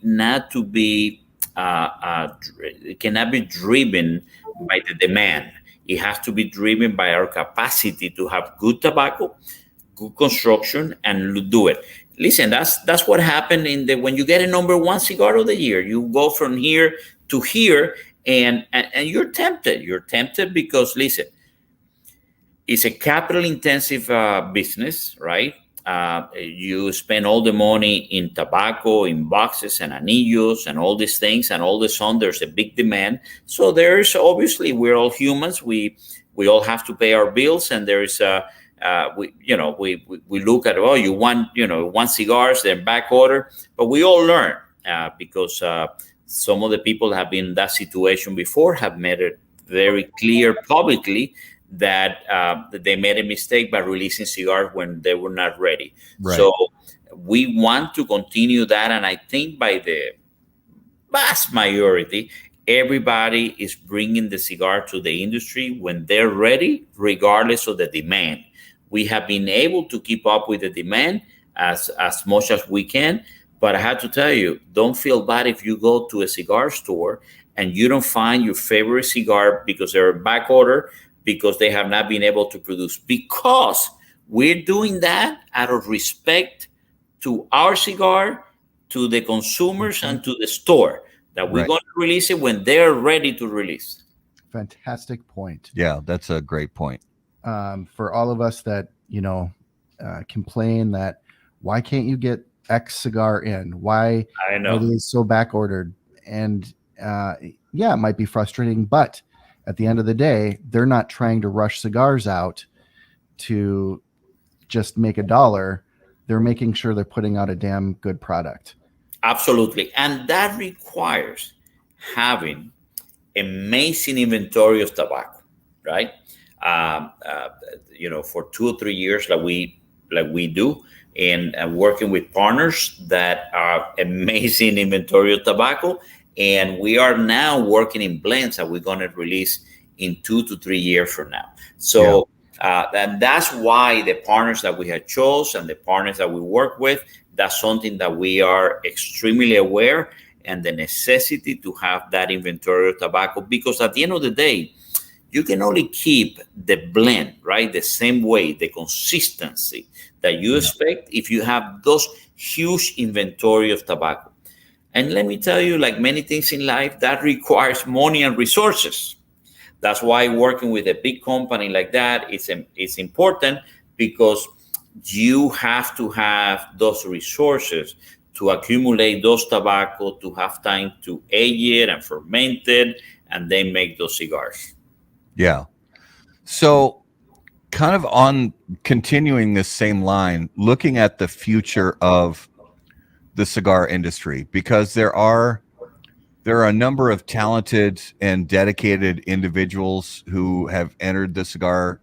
it cannot be driven by the demand. It has to be driven by our capacity to have good tobacco, good construction, and do it. Listen, that's what happened when you get a #1 cigar of the year. You go from here to here, and you're tempted. You're tempted because, listen, it's a capital intensive business, right? You spend all the money in tobacco, in boxes and anillos and all these things, and all of a sudden there's a big demand. So there's obviously, we're all humans. We all have to pay our bills, and there's we look at, you want cigars, they're back order, but we all learn because some of the people have been in that situation before, have made it very clear publicly that they made a mistake by releasing cigars when they were not ready. Right. So we want to continue that, and I think by the vast majority, everybody is bringing the cigar to the industry when they're ready, regardless of the demand. We have been able to keep up with the demand as much as we can. But I have to tell you, don't feel bad if you go to a cigar store and you don't find your favorite cigar because they're back order, because they have not been able to produce. Because we're doing that out of respect to our cigar, to the consumers, and to the store, that we're going to release it when they're ready to release. Fantastic point. Yeah, that's a great point. For all of us that, complain that, why can't you get X cigar in? Why are they so back ordered? And it might be frustrating, but at the end of the day, they're not trying to rush cigars out to just make $1. They're making sure they're putting out a damn good product. Absolutely. And that requires having amazing inventory of tobacco, right? For 2 or 3 years like we do, and working with partners that are amazing inventory of tobacco. And we are now working in blends that we're going to release in 2 to 3 years from now. So and that's why the partners that we have chosen and the partners that we work with, that's something that we are extremely aware, and the necessity to have that inventory of tobacco, because at the end of the day, you can only keep the blend, right, the same way, the consistency that you expect if you have those huge inventory of tobacco. And let me tell you, like many things in life, that requires money and resources. That's why working with a big company like that is important, because you have to have those resources to accumulate those tobacco, to have time to age it and ferment it, and then make those cigars. Yeah. So kind of on continuing this same line, looking at the future of the cigar industry, because there are a number of talented and dedicated individuals who have entered the cigar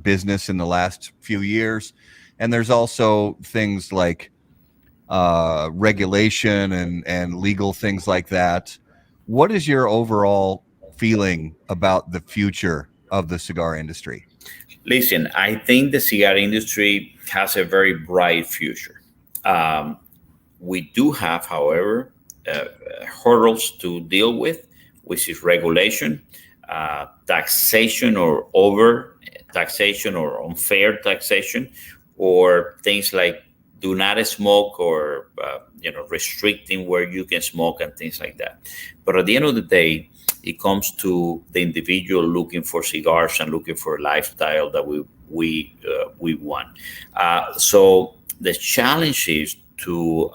business in the last few years, and there's also things like regulation and legal things like that. What is your overall feeling about the future of the cigar industry? Listen, I think the cigar industry has a very bright future. Um, we do have, however, hurdles to deal with, which is regulation, taxation or over taxation or unfair taxation, or things like do not smoke or restricting where you can smoke and things like that. But at the end of the day, it comes to the individual looking for cigars and looking for a lifestyle that we want. So the challenge is to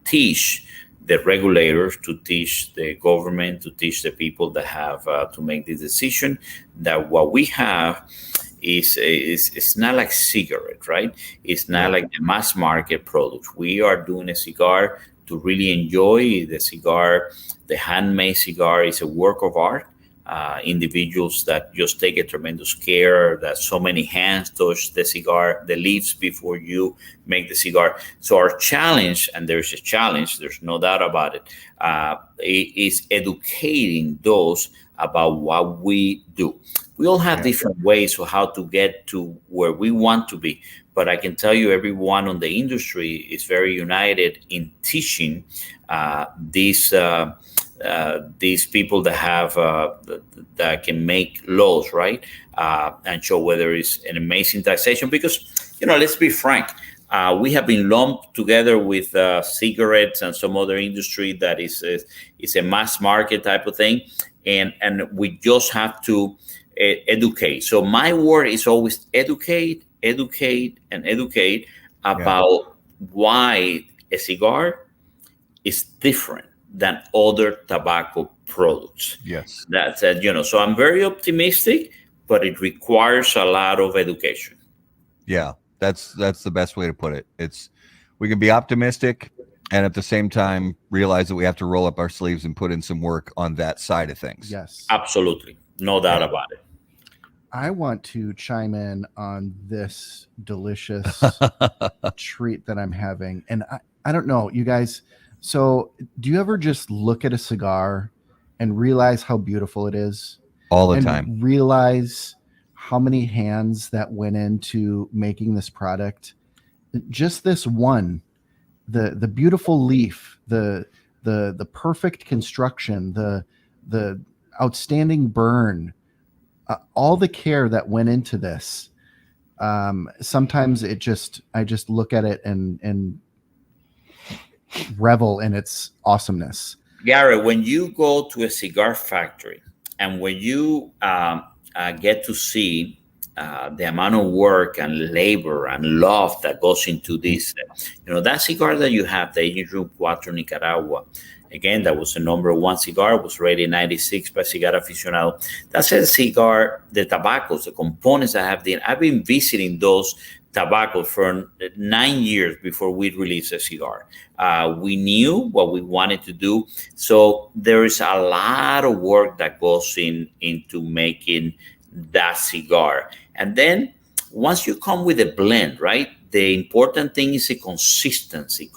teach the regulators, to teach the government, to teach the people that have to make the decision that what we have is it's not like cigarette, right? It's not like the mass market product. We are doing a cigar to really enjoy the cigar. The handmade cigar is a work of art. Individuals that just take a tremendous care, that so many hands touch the cigar, the leaves before you make the cigar. So our challenge, and there's a challenge, there's no doubt about it, is educating those about what we do. We all have different ways of how to get to where we want to be. But I can tell you, everyone on the industry is very united in teaching these people that have that can make laws, right? And show whether it's an amazing taxation. Because let's be frank, we have been lumped together with cigarettes and some other industry that is a mass market type of thing, and we just have to educate. So my word is always educate about why a cigar is different than other tobacco products. Yes. That's it, so I'm very optimistic, but it requires a lot of education. Yeah, that's the best way to put it. We can be optimistic and at the same time realize that we have to roll up our sleeves and put in some work on that side of things. Yes. Absolutely. No doubt about it. I want to chime in on this delicious treat that I'm having. And I don't know, you guys. So do you ever just look at a cigar and realize how beautiful it is? All the and time. Realize how many hands that went into making this product? Just this one, the beautiful leaf, the perfect construction, the outstanding burn, all the care that went into this. Sometimes I just look at it and revel in its awesomeness. Gary, when you go to a cigar factory and when you get to see the amount of work and labor and love that goes into this, that cigar that you have, the Aging Room 4 Nicaragua, again, that was the #1 cigar, was rated in 96 by Cigar Aficionado. That's a cigar, the tobaccos, the components that have there. I've been visiting those tobacco for 9 years before we released a cigar. We knew what we wanted to do. So there is a lot of work that goes into making that cigar. And then once you come with a blend, right, the important thing is the consistency.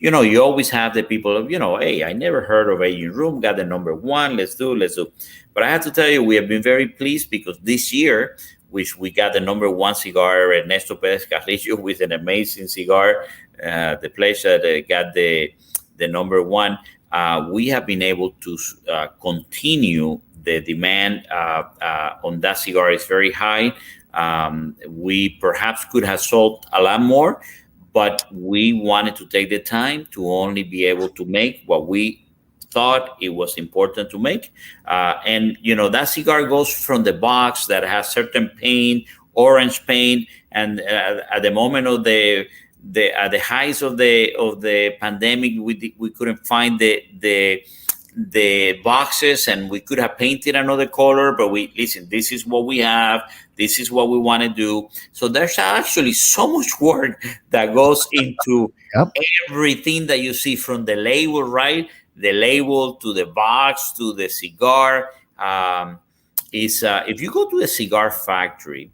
You always have the people of, hey, I never heard of Aging Room, got the #1, let's do. But I have to tell you, we have been very pleased because this year, which we got the #1 cigar, Ernesto Perez Carrillo, with an amazing cigar, the place that got the #1. We have been able to continue the demand on that cigar is very high. We perhaps could have sold a lot more, but we wanted to take the time to only be able to make what we thought it was important to make. And that cigar goes from the box that has certain paint, orange paint, and at the moment of the highs of the pandemic, we couldn't find the boxes, and we could have painted another color, but this is what we have, this is what we want to do. So there's actually so much work that goes into everything that you see, from the label, right? The label to the box to the cigar. If you go to a cigar factory,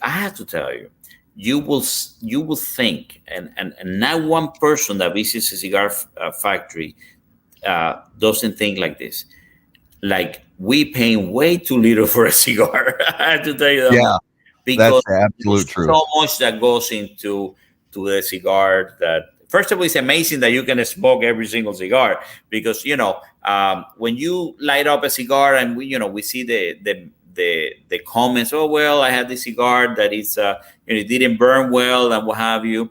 I have to tell you, you will think, and not one person that visits a cigar factory doesn't think like this. Like, we paying way too little for a cigar. I have to tell you that Yeah, much. that's Because the absolute there's truth. so much that goes into the cigar that, first of all, it's amazing that you can smoke every single cigar, because when you light up a cigar and we see the comments, oh well, I had this cigar that is it didn't burn well and what have you.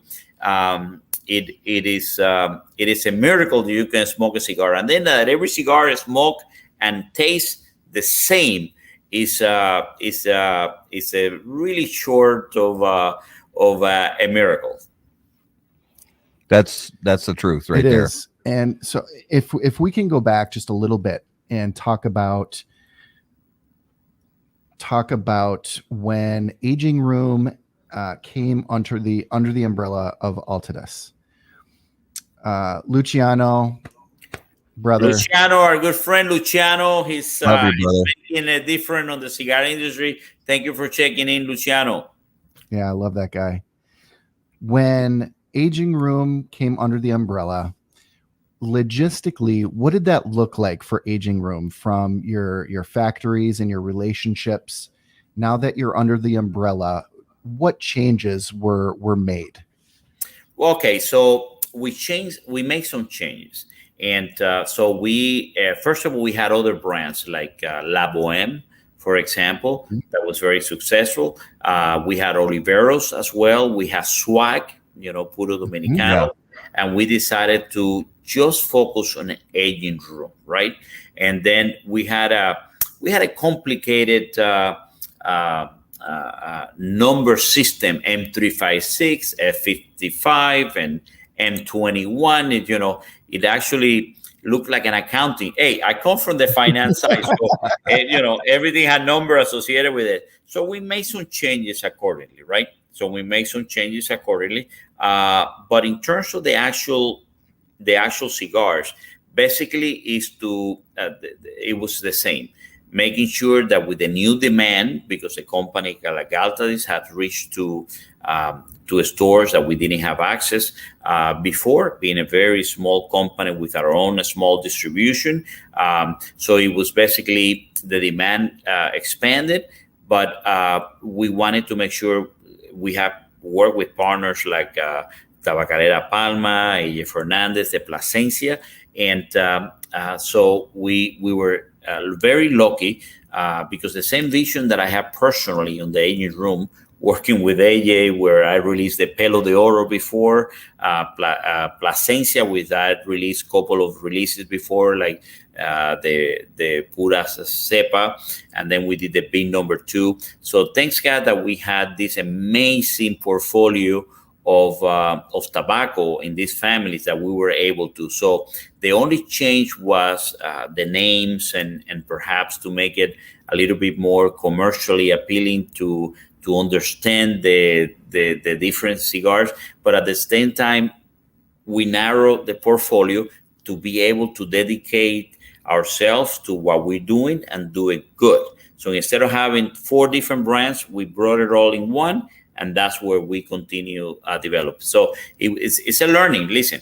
It is a miracle that you can smoke a cigar, and then that every cigar is smoked and tastes the same is a really short of a miracle. That's the truth right It there. is. And so if we can go back just a little bit and talk about when Aging Room came under the umbrella of Altadis. Luciano, brother. Luciano, our good friend Luciano, he's Love you, brother. making a difference on the cigar industry. Thank you for checking in, Luciano. Yeah, I love that guy. When Aging Room came under the umbrella, logistically, what did that look like for Aging Room from your factories and your relationships? Now that you're under the umbrella, what changes were made? Well, okay, so we make some changes. And so we, first of all, we had other brands like La Boheme, for example, that was very successful. We had Oliveros as well. We had Swag, Puro Dominicano. And we decided to just focus on Aging Room, right? And then we had a complicated number system, M356, F55, and M21. It actually looked like an accounting. Hey, I come from the finance side, so everything had number associated with it. So we made some changes accordingly, right? But in terms of the actual cigars, basically it was the same. Making sure that with the new demand, because the company like Altadis had reached to stores that we didn't have access before, being a very small company with our own small distribution. So it was basically the demand expanded, but we wanted to make sure we have worked with partners like Tabacalera Palma, A.J. Fernandez, de Plasencia, and so we were very lucky because the same vision that I have personally on the Aging Room, working with AJ, where I released the Pelo de Oro before, Plasencia, with that released couple of releases before, like the Pura Cepa, and then we did the Bin number 2. So thanks God that we had this amazing portfolio of tobacco in these families that we were able to. So the only change was the names and perhaps to make it a little bit more commercially appealing to understand the different cigars. But at the same time, we narrowed the portfolio to be able to dedicate ourselves to what we're doing and do it good. So instead of having 4 different brands, we brought it all in one, and that's where we continue develop. So it's a learning. Listen,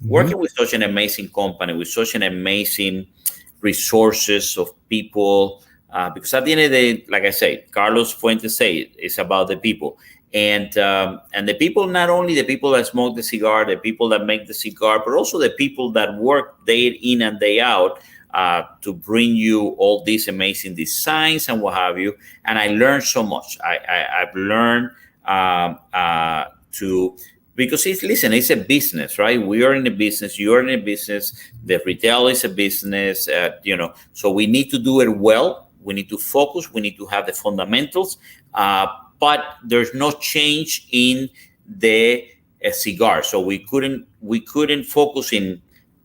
working with such an amazing company, with such an amazing resources of people, because at the end of the day, like I say, Carlos Fuentes say it's about the people. And the people, not only the people that smoke the cigar, the people that make the cigar, but also the people that work day in and day out to bring you all these amazing designs and what have you. And I learned so much. I've learned because it's a business, right? We are in a business, you're in a business, the retail is a business, so we need to do it well. We need to focus, we need to have the fundamentals, but there's no change in the cigar. So we couldn't focus in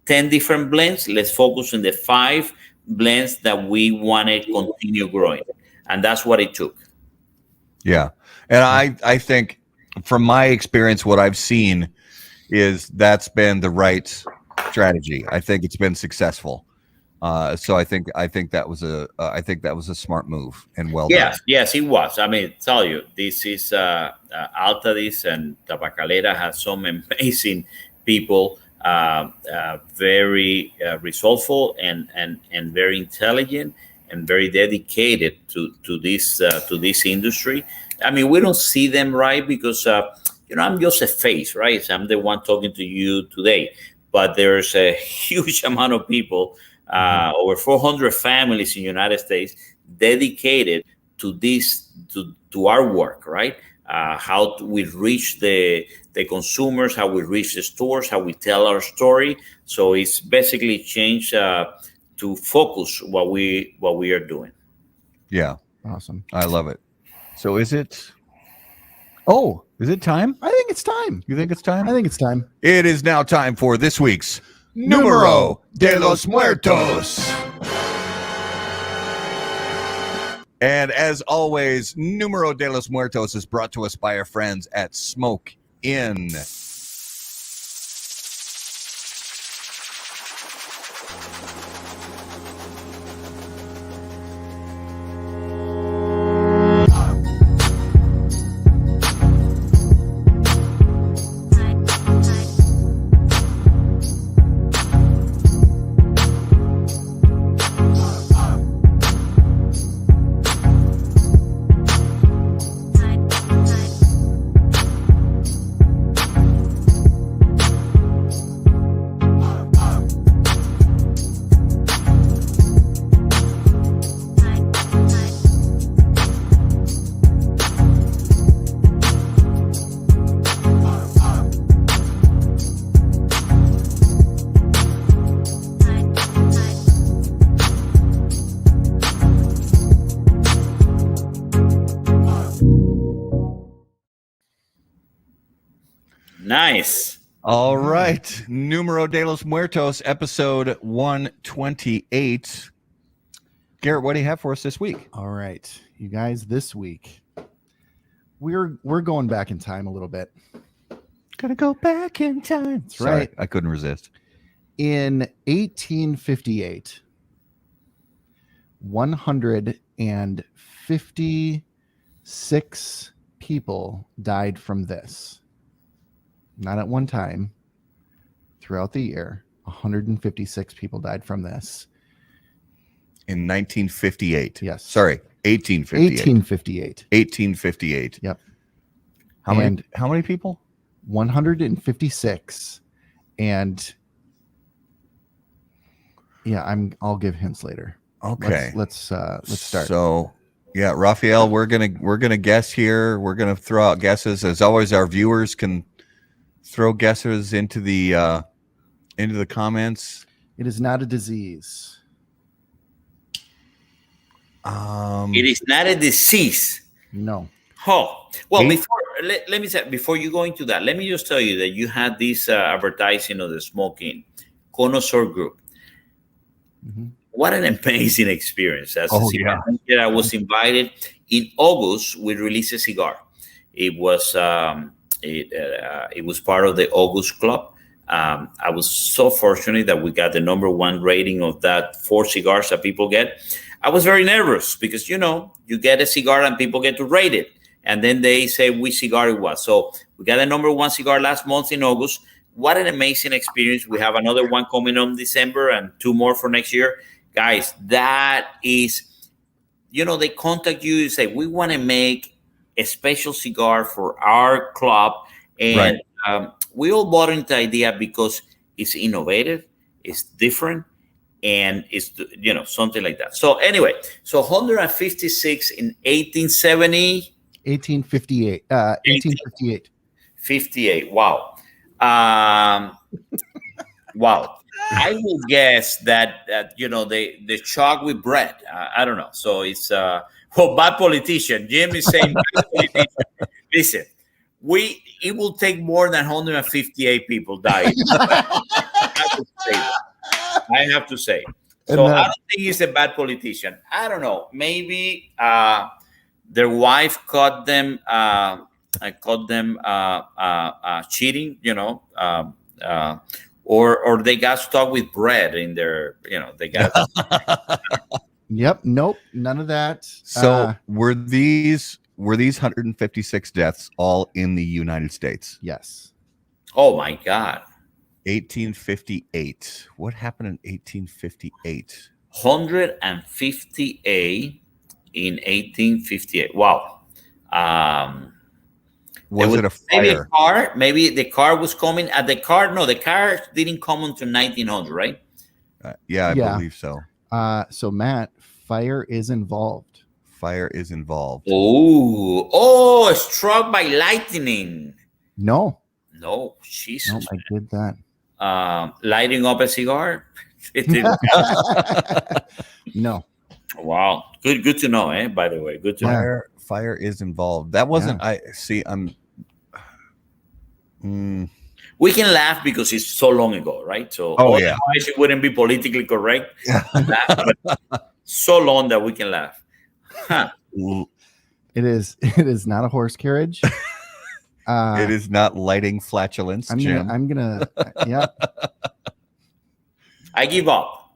10 different blends. Let's focus on the 5 blends that we want to continue growing. And that's what it took. Yeah. And I think from my experience, what I've seen is that's been the right strategy. I think it's been successful. So I think that was a smart move and well Yes, done. yes, it was. I mean, tell you, this is Altadis and Tabacalera has some amazing people, very resourceful and very intelligent and very dedicated to this industry. I mean, we don't see them, right, because I'm just a face, right? So I'm the one talking to you today, but there's a huge amount of people, over 400 families in the United States dedicated to this, to our work, right? We reach the consumers, how we reach the stores, how we tell our story. So it's basically changed to focus what we are doing. Yeah, Awesome. I love it. So is it time? I think it's time. You think it's time? I think it's time. It is now time for this week's Numero de los Muertos. And as always, Numero de los Muertos is brought to us by our friends at Smoke Inn. Nice. All right. Numero de los Muertos, episode 128. Garrett, what do you have for us this week? All right, you guys, this week we're going back in time a little bit. Gonna go back in time. That's Sorry, right. I couldn't resist. In 1858, 156 people died from this. Not at one time. Throughout the year, 156 people died from this. In 1958. Yes. Sorry, 1858. 1858. 1858. Yep. How many people? 156. And yeah, I'll give hints later. Okay. Let's start. So, yeah, Rafael, we're gonna guess here. We're gonna throw out guesses. As always, our viewers can throw guesses into the comments. It is not a disease. It is not a disease. No. Oh, well, let me say, before you go into that, let me just tell you that you had this advertising of the smoking connoisseur group. Mm-hmm. What an amazing experience. I was invited in August. We released a cigar. It was it was part of the August Club. I was so fortunate that we got the #1 rating of that 4 cigars that people get. I was very nervous because, you get a cigar and people get to rate it. And then they say which cigar it was. So we got a #1 cigar last month in August. What an amazing experience. We have another one coming on December and 2 more for next year. Guys, that is, they contact you and say, we want to make a special cigar for our club. And we all bought into the idea because it's innovative, it's different, and it's, something like that. So anyway, 156 in 1870. 1858. 1858. 58. Wow. Wow. I will guess that the chalk with bread. I don't know. So it's bad politician. Jim is saying bad politician. Listen, it will take more than 158 people die. I have to say. So I don't think he's a bad politician. I don't know. Maybe their wife caught them cheating, or they got stuck with bread in their, they got. Yep. Nope. None of that. So were these 156 deaths all in the United States? Yes. Oh my God. 1858. What happened in 1858? 158 in 1858. Wow. Was it a maybe a fire? car? Maybe the car was coming at the car. No, the car didn't come until 1900, right? Yeah, I Yeah. believe so. So Matt, fire is involved. Fire is involved. Oh, struck by lightning. No. No, Jesus. Nope, I did that. Lighting up a cigar. It didn't. No. Wow, good to know. By the way, good to know. Fire is involved. That wasn't. I see. We can laugh because it's so long ago, right? So, yeah, it wouldn't be politically correct. But so long that we can laugh. Huh. It is not a horse carriage. It is not lighting flatulence. I'm gonna yeah. I give up.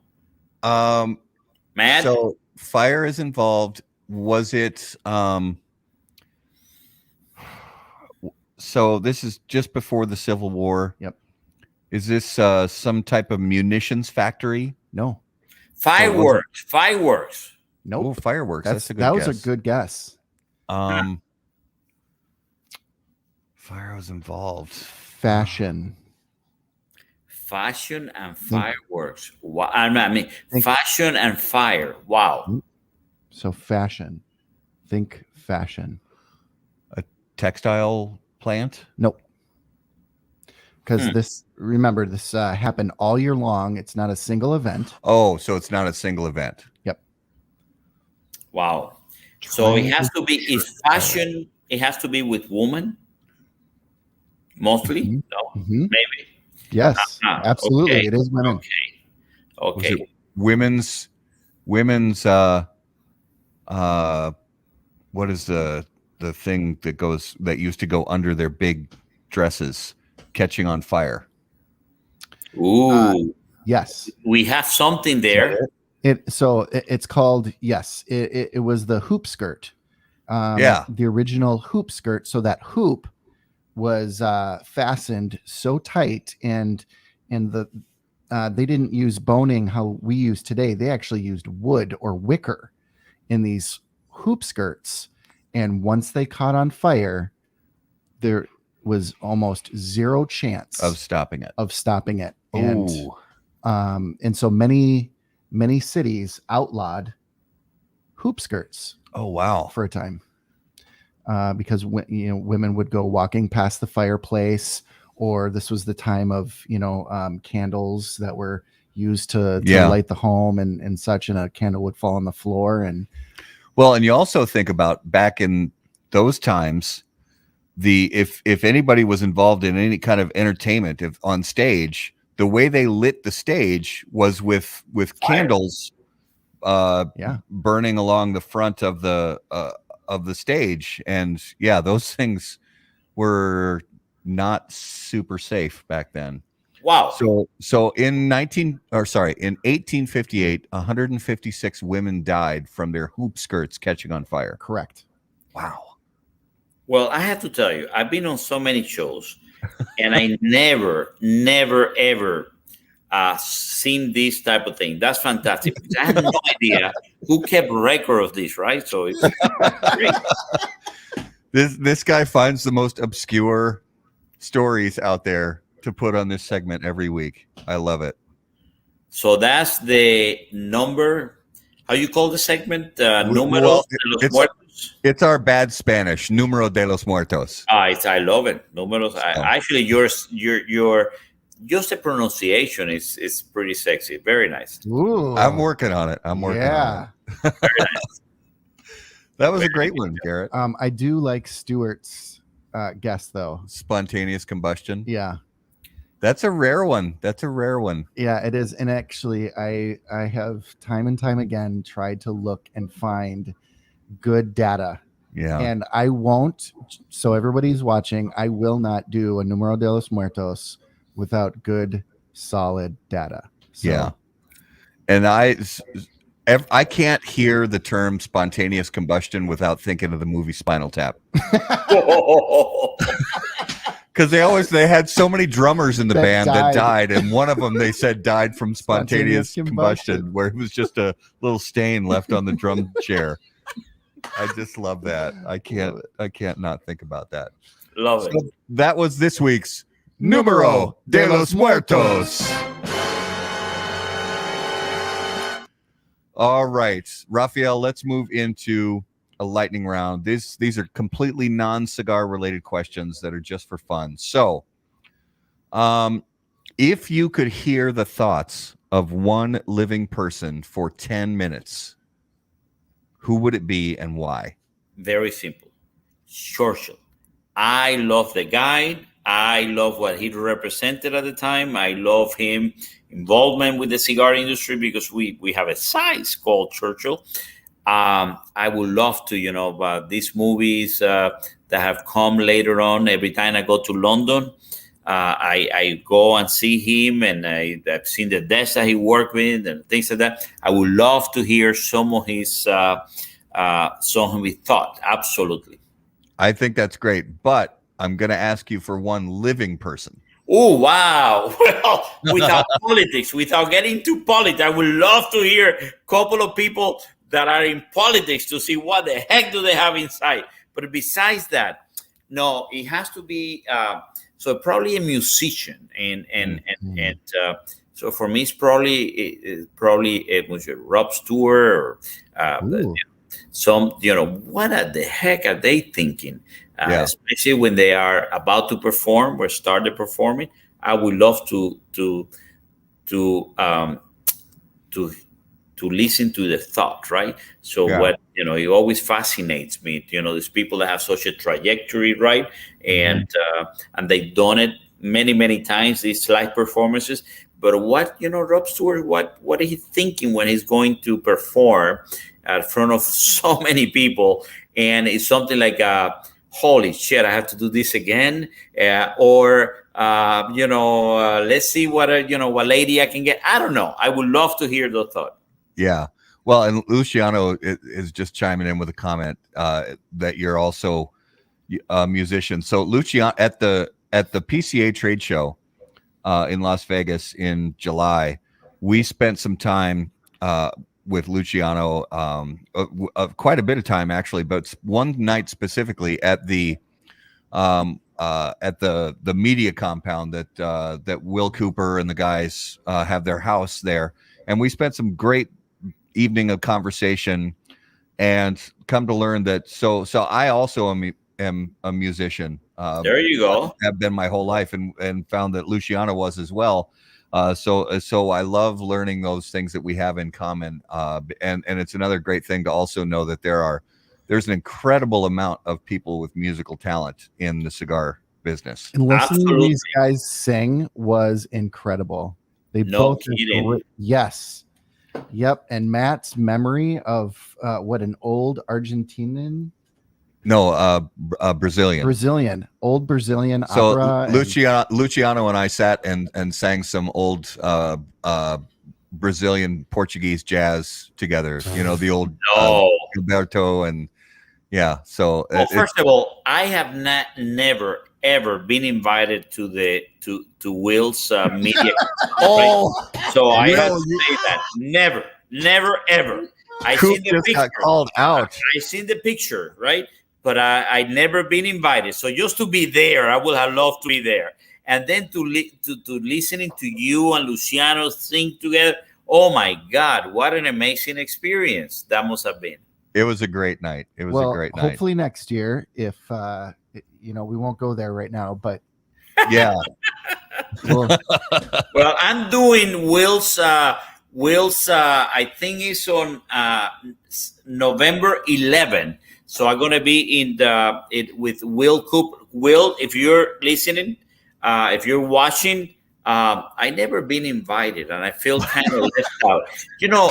Man. So fire is involved. Was it? So this is just before the Civil War. Yep. Is this some type of munitions factory? No. Fireworks. Fireworks. Nope. Oh, fireworks. That's a good that guess. was a good guess. Fire was involved. Fashion. Fashion and fireworks. Wow. I mean, fashion and fire. Wow. So fashion. Think fashion. A textile plant? Nope. Because this happened all year long. It's not a single event. Oh, so it's not a single event. Yep. Wow. So it has to be, if fashion, it has to be with women mostly. Mm-hmm. No, Mm-hmm. maybe. Yes, absolutely. Okay. It is women. Okay. Was it women's what is the thing that used to go under their big dresses catching on fire? Ooh. Yes. We have something there. It's called, yes. It was the hoop skirt. The original hoop skirt. So that hoop was fastened so tight, and they didn't use boning how we use today. They actually used wood or wicker in these hoop skirts, and once they caught on fire, there was almost zero chance of stopping it. And so many cities outlawed hoop skirts. Oh wow! For a time. Because women would go walking past the fireplace, or this was the time of candles that were used to light the home and such, and a candle would fall on the floor. And you also think about back in those times, if anybody was involved in any kind of entertainment on stage, the way they lit the stage was with candles burning along the front of the stage. And those things were not super safe back then. Wow. So in 1858, 156 women died from their hoop skirts catching on fire. Correct. Wow. Well, I have to tell you, I've been on so many shows, and I never, ever seen this type of thing. That's fantastic. I have no idea who kept record of this, right? So it's great. This guy finds the most obscure stories out there to put on this segment every week. I love it. So that's the number. How you call the segment? Número de los muertos. It's our bad Spanish. Número de los muertos. I love it. Números. Actually, your just the pronunciation is pretty sexy. Very nice. Ooh. I'm working on it. On it. Very nice. That was a great one, Garrett. I do like Stuart's guess, though. Spontaneous combustion. Yeah. That's a rare one. Yeah, it is. And actually, I have time and time again tried to look and find good data. Yeah. And I won't. So everybody's watching. I will not do a Número de los Muertos without good solid data. So, Yeah. And I can't hear the term spontaneous combustion without thinking of the movie Spinal Tap. Because they had so many drummers in the band that died, and one of them they said died from spontaneous combustion, where it was just a little stain left on the drum chair. I just love that. I can't not think about that. Love it. That was this week's Numero de los Muertos. All right, Rafael, let's move into a lightning round. These are completely non-cigar related questions that are just for fun. So, if you could hear the thoughts of one living person for 10 minutes, who would it be and why? Very simple. Churchill. I love the guy. I love what he represented at the time. I love him involvement with the cigar industry because we have a size called Churchill. I would love to, these movies that have come later on. Every time I go to London, I go and see him, and I've seen the desk that he worked with and things like that. I would love to hear some of his thought. Absolutely. I think that's great, but I'm going to ask you for one living person. Oh, wow. Well, without politics, without getting to politics, I would love to hear a couple of people that are in politics to see what the heck do they have inside. But besides that, no, it has to be so probably a musician, and so for me, it's probably Rob Stewart or some. What the heck are they thinking? Especially when they are about to perform or started performing. I would love to listen to the thought, right? So it always fascinates me. These people that have such a trajectory, right? And they've done it many times, these live performances. But what, Rob Stewart, what is he thinking when he's going to perform in front of so many people? And it's something like, holy shit, I have to do this again. Let's see what lady I can get. I don't know. I would love to hear the thought. Yeah. Well, and Luciano is just chiming in with a comment that you're also a musician. So Luciano at the PCA trade show in Las Vegas in July, we spent some time with Luciano, quite a bit of time actually, but one night specifically at the media compound that Will Cooper and the guys have their house there, and we spent some great evening of conversation, and come to learn that so I also am a musician. There you go. Have been my whole life, and found that Luciano was as well. So I love learning those things that we have in common. And it's another great thing to also know that there's an incredible amount of people with musical talent in the cigar business. And listening to these guys sing was incredible. They both kidding. Yes. Yep. And Matt's memory of an old Argentinian. No, Brazilian, old Brazilian opera. So Luciano and I sat and sang some old Brazilian Portuguese jazz together. The old Gilberto and So first of all, I have never ever been invited to Will's media. So I have to say that never ever. I seen the picture. Got called out. I seen the picture, right? But I never been invited. So just to be there, I would have loved to be there. And then to listening to you and Luciano sing together. Oh my God, what an amazing experience that must have been. It was a great night. It was a great night. Hopefully next year, if we won't go there right now, but yeah. Well, I'm doing Will's. I think it's on November 11. So I'm gonna be with Will Cooper. Will, if you're listening, if you're watching, I never been invited, and I feel kind of left out.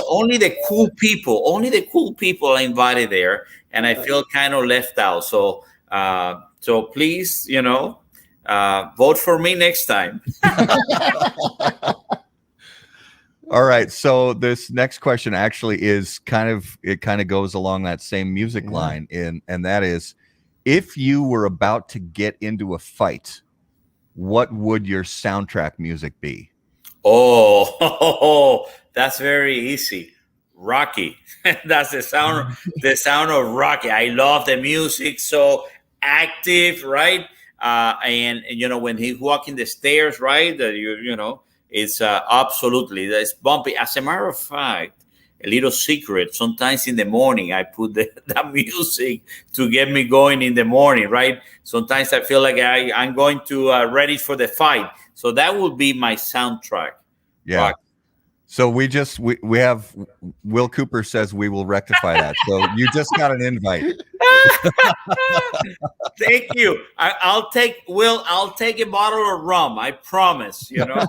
Only the cool people are invited there, and I feel kind of left out. So, please, vote for me next time. All right. So this next question actually is kind of goes along that same music line and that is, if you were about to get into a fight, what would your soundtrack music be? Oh, that's very easy. Rocky. That's the sound of Rocky. I love the music, so active, right? And you know when he walking the stairs, right? That you know, it's absolutely it's bumpy. As a matter of fact, a little secret. Sometimes in the morning, I put that music to get me going in the morning, right? Sometimes I feel like I'm going to ready for the fight. So that will be my soundtrack. Yeah. Rock. So we have Will Cooper says we will rectify that. So you just got an invite. Thank you. I'll take a bottle of rum. I promise. You know.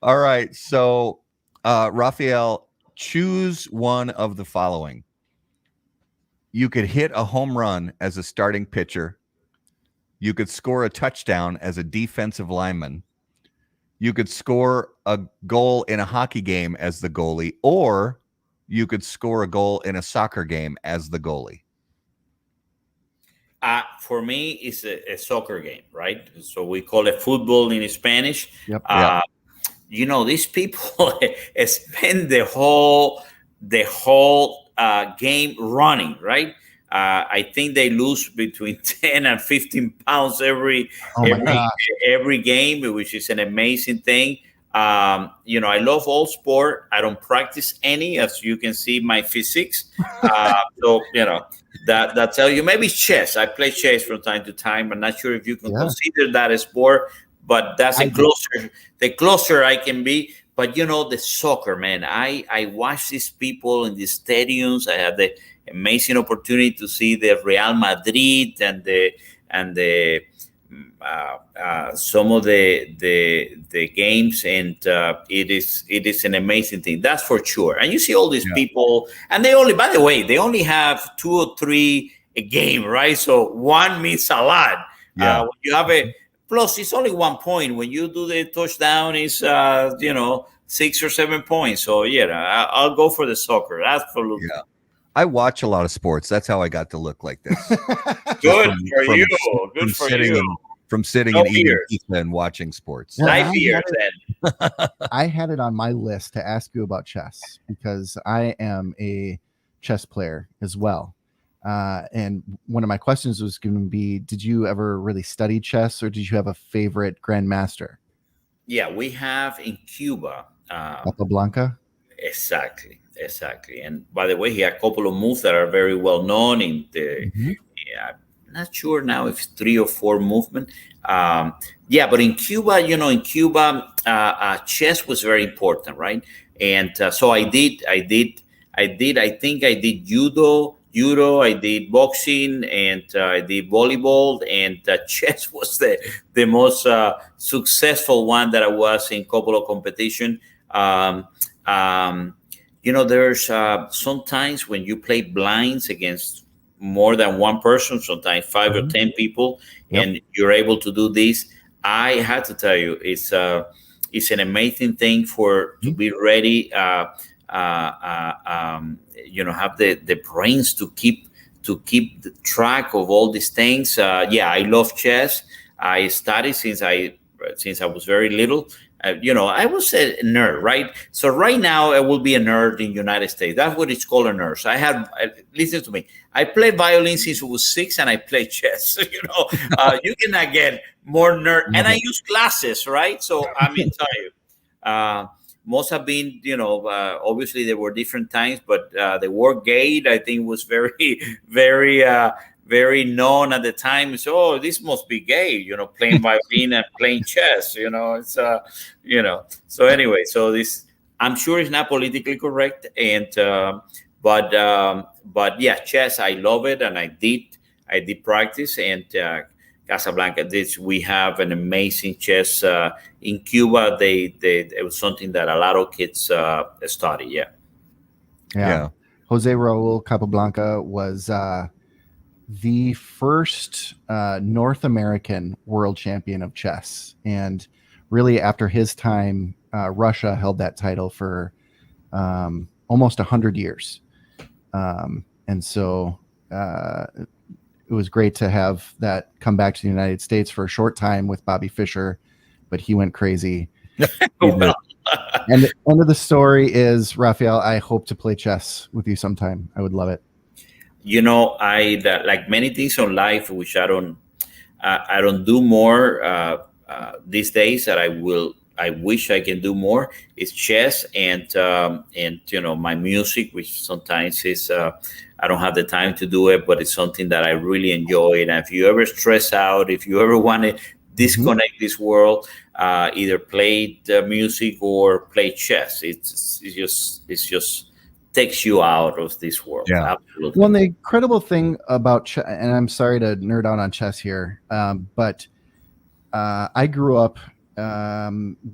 All right. So, Rafael, choose one of the following. You could hit a home run as a starting pitcher. You could score a touchdown as a defensive lineman. You could score a goal in a hockey game as the goalie, or you could score a goal in a soccer game as the goalie. For me, it's a soccer game, right? So we call it football in Spanish. Yep. You know, these people spend the whole game running, right? I think they lose between 10 and 15 pounds every game, which is an amazing thing. You know, I love all sport. I don't practice any, as you can see my physics. So, you know, that tell you maybe chess. I play chess from time to time. I'm not sure if you can consider that a sport, but that's the closer I can be. But, you know, the soccer, man, I watch these people in the stadiums. I had the amazing opportunity to see the Real Madrid and the some of the games, and it is an amazing thing. That's for sure. And you see all these people, and they only have 2 or 3 a game, right? So one means a lot. When you have plus it's only 1 point. When you do the touchdown, it's 6 or 7 points. So yeah, I'll go for the soccer. Absolutely. Yeah. I watch a lot of sports. That's how I got to look like this. Good for you. Good for you. From sitting and eating pizza and watching sports. Well, I had it on my list to ask you about chess because I am a chess player as well. And one of my questions was going to be, did you ever really study chess, or did you have a favorite grandmaster? Yeah, we have in Cuba. Capablanca? Exactly. And by the way, he had a couple of moves that are very well known in the I'm not sure now if it's 3 or 4 movement. But in Cuba, chess was very important, right? And so I think I did judo, I did boxing, and I did volleyball, and chess was the most successful one that I was in a couple of competition. There's sometimes when you play blinds against more than one person, sometimes 5 or 10 people, and you're able to do this. I had to tell you, it's an amazing thing to be ready. Have the brains to keep the track of all these things. I love chess. I studied since I was very little. I was a nerd, right? So right now I will be a nerd in the United States. That's what it's called, a nerd. So listen to me. I played violin since I was 6, and I play chess. You cannot get more nerd. And I use glasses, right? So I mean, tell you, most have been, obviously there were different times, but the word gay, I think, was very, very, very known at the time. So this must be gay, playing violin and playing chess. It's So anyway, so this, I'm sure it's not politically correct, and but yeah, chess, I love it, and I did practice. And Casablanca, we have an amazing chess in Cuba. It was something that a lot of kids study. Yeah. Jose Raul Capablanca was the first North American world champion of chess, and really after his time Russia held that title for almost 100 years. And so it was great to have that come back to the United States for a short time with Bobby Fischer, but he went crazy. Well, And the end of the story is, Rafael, I hope to play chess with you sometime. I would love it. Like many things in life, which I don't do more these days. That I wish I can do more. Is chess and my music, which sometimes is I don't have the time to do it, but it's something that I really enjoy. And if you ever stress out, if you ever want to disconnect this world, either play the music or play chess. It's just takes you out of this world. Yeah. Absolutely. Well, the incredible thing about chess, and I'm sorry to nerd out on chess here, but I grew up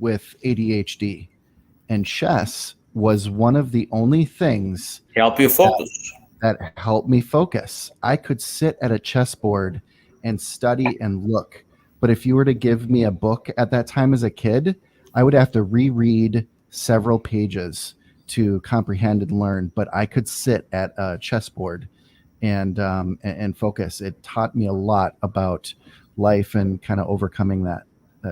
with ADHD, and chess was one of the only things Help you focus. that helped me focus. I could sit at a chessboard and study and look. But if you were to give me a book at that time as a kid, I would have to reread several pages to comprehend and learn. But I could sit at a chessboard and focus. It taught me a lot about life and kind of overcoming that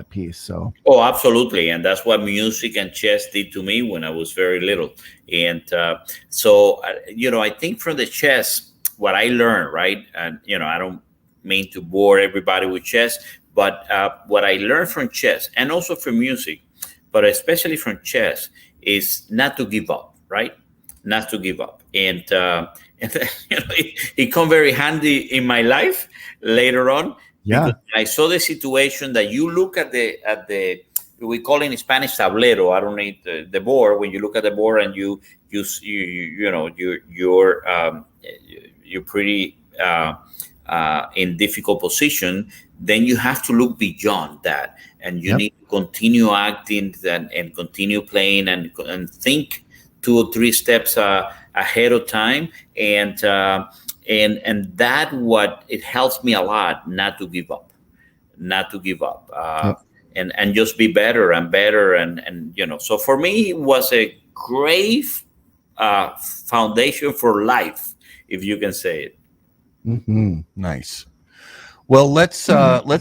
piece. So Absolutely, and that's what music and chess did to me when I was very little. And I think from the chess, what I learned, right, and I don't mean to bore everybody with chess, but what I learned from chess and also from music, but especially from chess, is not to give up, right? Not to give up, and it come very handy in my life later on. yeah, Because I saw the situation that you look at the we call in Spanish tablero. I don't need the board. When you look at the board and you're pretty in difficult position, then you have to look beyond that, and you need to continue acting and continue playing and think 2 or 3 steps ahead of time, and that what it helps me a lot not to give up, and just be better and better, and so for me it was a great foundation for life, if you can say it. Nice. Well, let's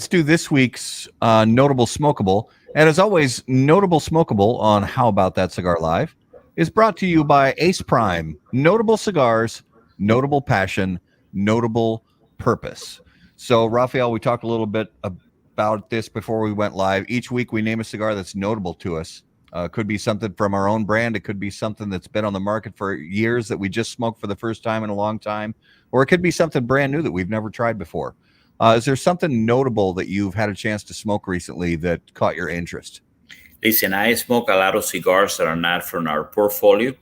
do this week's Notable Smokable. And as always, Notable Smokable on How About That Cigar Live is brought to you by Ace Prime. Notable cigars, notable passion, notable purpose. So, Rafael, we talked a little bit about this before we went live. Each week we name a cigar that's notable to us. Could be something from our own brand. It could be something that's been on the market for years that we just smoked for the first time in a long time. Or it could be something brand new that we've never tried before. Is there something notable that you've had a chance to smoke recently that caught your interest? Listen, I smoke a lot of cigars that are not from our portfolio.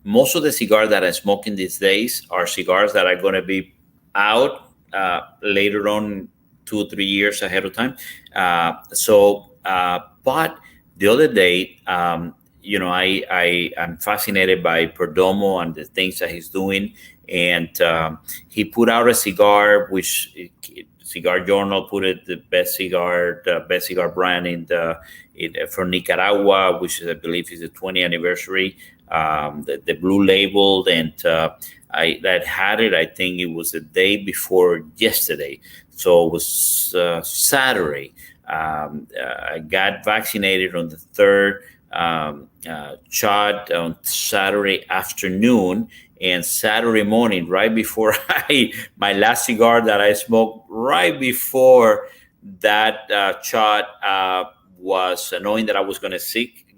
Most of the cigars that I'm smoking these days are cigars that are going to be out later on, 2 or 3 years ahead of time. But the other day, I'm fascinated by Perdomo and the things that he's doing. And he put out a cigar, which Cigar Journal put it the best cigar brand from Nicaragua, which I believe is the 20th anniversary. The blue label, and I had it. I think it was the day before yesterday, so it was Saturday. I got vaccinated on the 3rd shot on Saturday afternoon, and Saturday morning, right before my last cigar that I smoked, right before that shot, was knowing that I was going to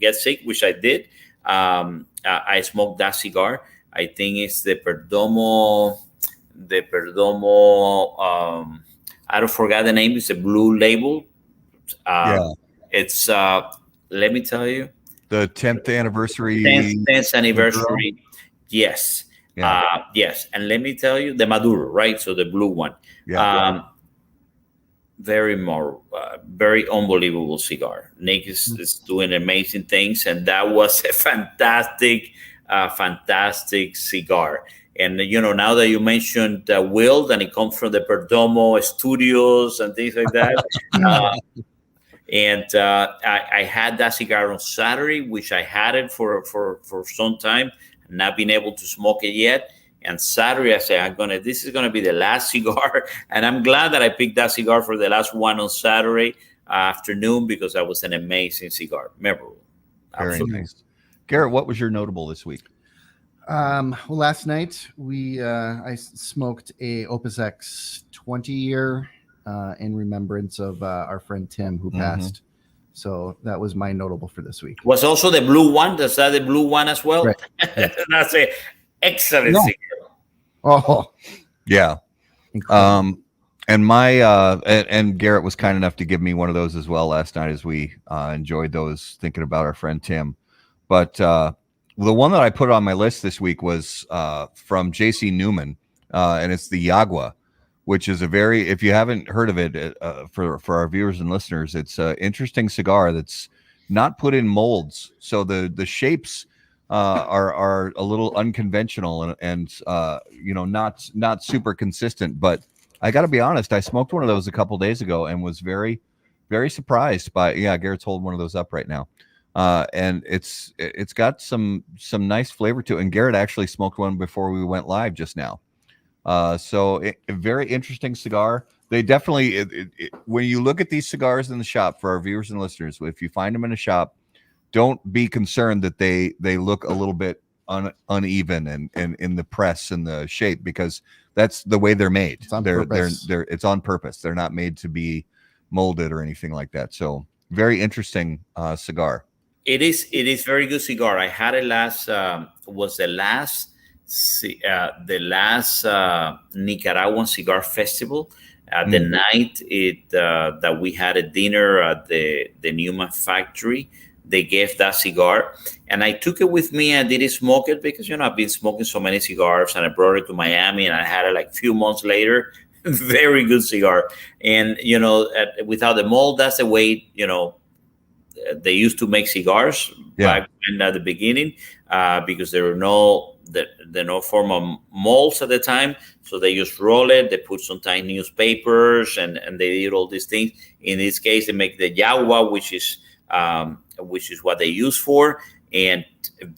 get sick, which I did. I smoked that cigar. I think it's the Perdomo. I don't forget the name. It's a blue label. It's let me tell you, the 10th anniversary. 10th anniversary. Yes. Yes. And let me tell you, the Maduro, right? So the blue one. Very unbelievable cigar. Nick is doing amazing things, and that was a fantastic cigar. And now that you mentioned Wild, and it comes from the Perdomo studios and things like that, And I had that cigar on Saturday, which I had it for some time, not been able to smoke it yet. And Saturday, I said, this is gonna be the last cigar, and I'm glad that I picked that cigar for the last one on Saturday afternoon, because that was an amazing cigar, memorable. Very Absolutely. nice. Garrett, what was your notable this week? Well, last night I smoked a Opus X 20-year in remembrance of our friend Tim, who passed. So that was my notable for this week. Was also the blue one. Is that the blue one as well? Right. Yeah. That's an excellent Yeah. cigar. Oh, Yeah. incredible. And my and Garrett was kind enough to give me one of those as well last night, as we enjoyed those, thinking about our friend Tim. But the one that I put on my list this week was from JC Newman, and it's the Yagua, which is a very, if you haven't heard of it, for our viewers and listeners, it's an interesting cigar that's not put in molds, so the shapes are a little unconventional and you know, not super consistent. But I got to be honest, I smoked one of those a couple days ago and was very, very surprised by. Yeah, Garrett's holding one of those up right now, and it's got some nice flavor to it. And Garrett actually smoked one before we went live just now. So a very interesting cigar. They definitely, when you look at these cigars in the shop, for our viewers and listeners, if you find them in a shop, don't be concerned that they look a little bit uneven and in the press and the shape, because that's the way they're made. It's on purpose. It's on purpose. They're not made to be molded or anything like that. So very interesting cigar. It is very good cigar. I had it the last Nicaraguan cigar festival. The night that we had a dinner at the Newman factory, they gave that cigar, and I took it with me. I didn't smoke it because, you know, I've been smoking so many cigars, and I brought it to Miami, and I had it like a few months later. Very good cigar. And, you know, without the mold, that's the way, you know, they used to make cigars back at the beginning, because there were no formal molds at the time. So they just roll it. They put some tiny newspapers, and they did all these things. In this case, they make the Yagua, which is what they use for, and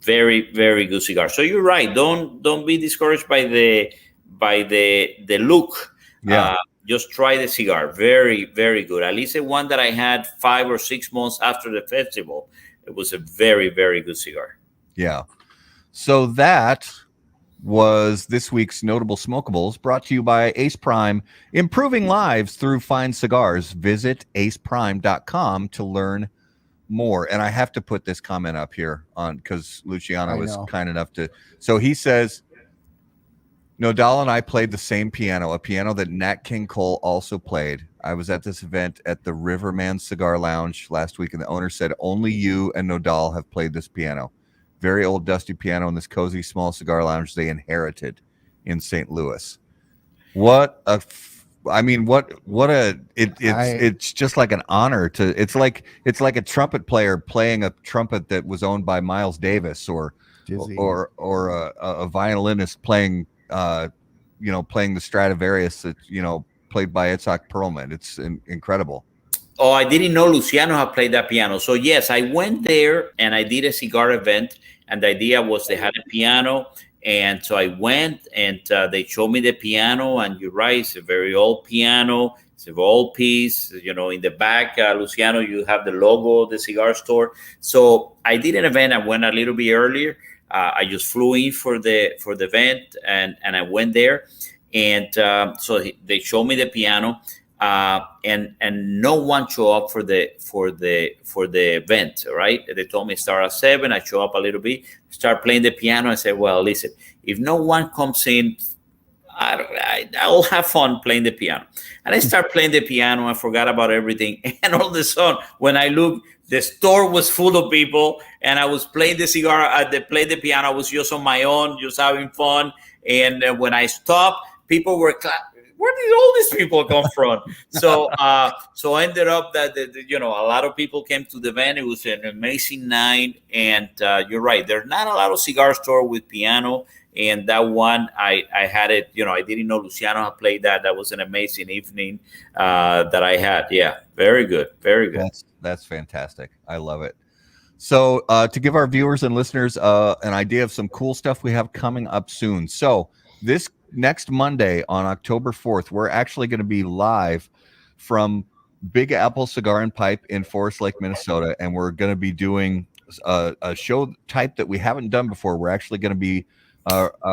very, very good cigar. So you're right. Don't be discouraged by the look. Yeah. Just try the cigar. Very, very good. At least the one that I had 5 or 6 months after the festival, it was a very, very good cigar. Yeah. So that was this week's Notable Smokables, brought to you by Ace Prime, improving lives through fine cigars. Visit aceprime.com to learn more. And I have to put this comment up here on, because Luciano was kind enough to. So he says, Nodal and I played the same piano, a piano that Nat King Cole also played. I was at this event at the Riverman Cigar Lounge last week, and the owner said, only you and Nodal have played this piano. Very old, dusty piano in this cozy, small cigar lounge they inherited in St. Louis. It's just like an honor to. It's like a trumpet player playing a trumpet that was owned by Miles Davis, or a violinist playing playing the Stradivarius that, played by Itzhak Perlman. It's incredible. Oh, I didn't know Luciano had played that piano. So yes, I went there and I did a cigar event, and the idea was they had a piano. And so I went, and they showed me the piano, and you're right, it's a very old piano. It's an old piece. In the back, Luciano, you have the logo of the cigar store. So I did an event. I went a little bit earlier. I just flew in for the event, and I went there, and so they showed me the piano, and no one showed up for the event. Right? They told me start at 7. I show up a little bit, start playing the piano. I said, well, listen, if no one comes in, I'll have fun playing the piano. And I start playing the piano. I forgot about everything, and all of a sudden, when I looked, the store was full of people, and I was playing the cigar. Playing the piano. I was just on my own, just having fun. And when I stopped, people were clapping. Where did all these people come from? So I ended up that a lot of people came to the event. It was an amazing night, and you're right. There's not a lot of cigar store with piano, And that one, I had it, I didn't know Luciano had played that. That was an amazing evening that I had. Yeah, very good. Very good. That's fantastic. I love it. So to give our viewers and listeners an idea of some cool stuff we have coming up soon. So this next Monday on October 4th, we're actually going to be live from Big Apple Cigar and Pipe in Forest Lake, Minnesota. And we're going to be doing a show type that we haven't done before. We're actually going to be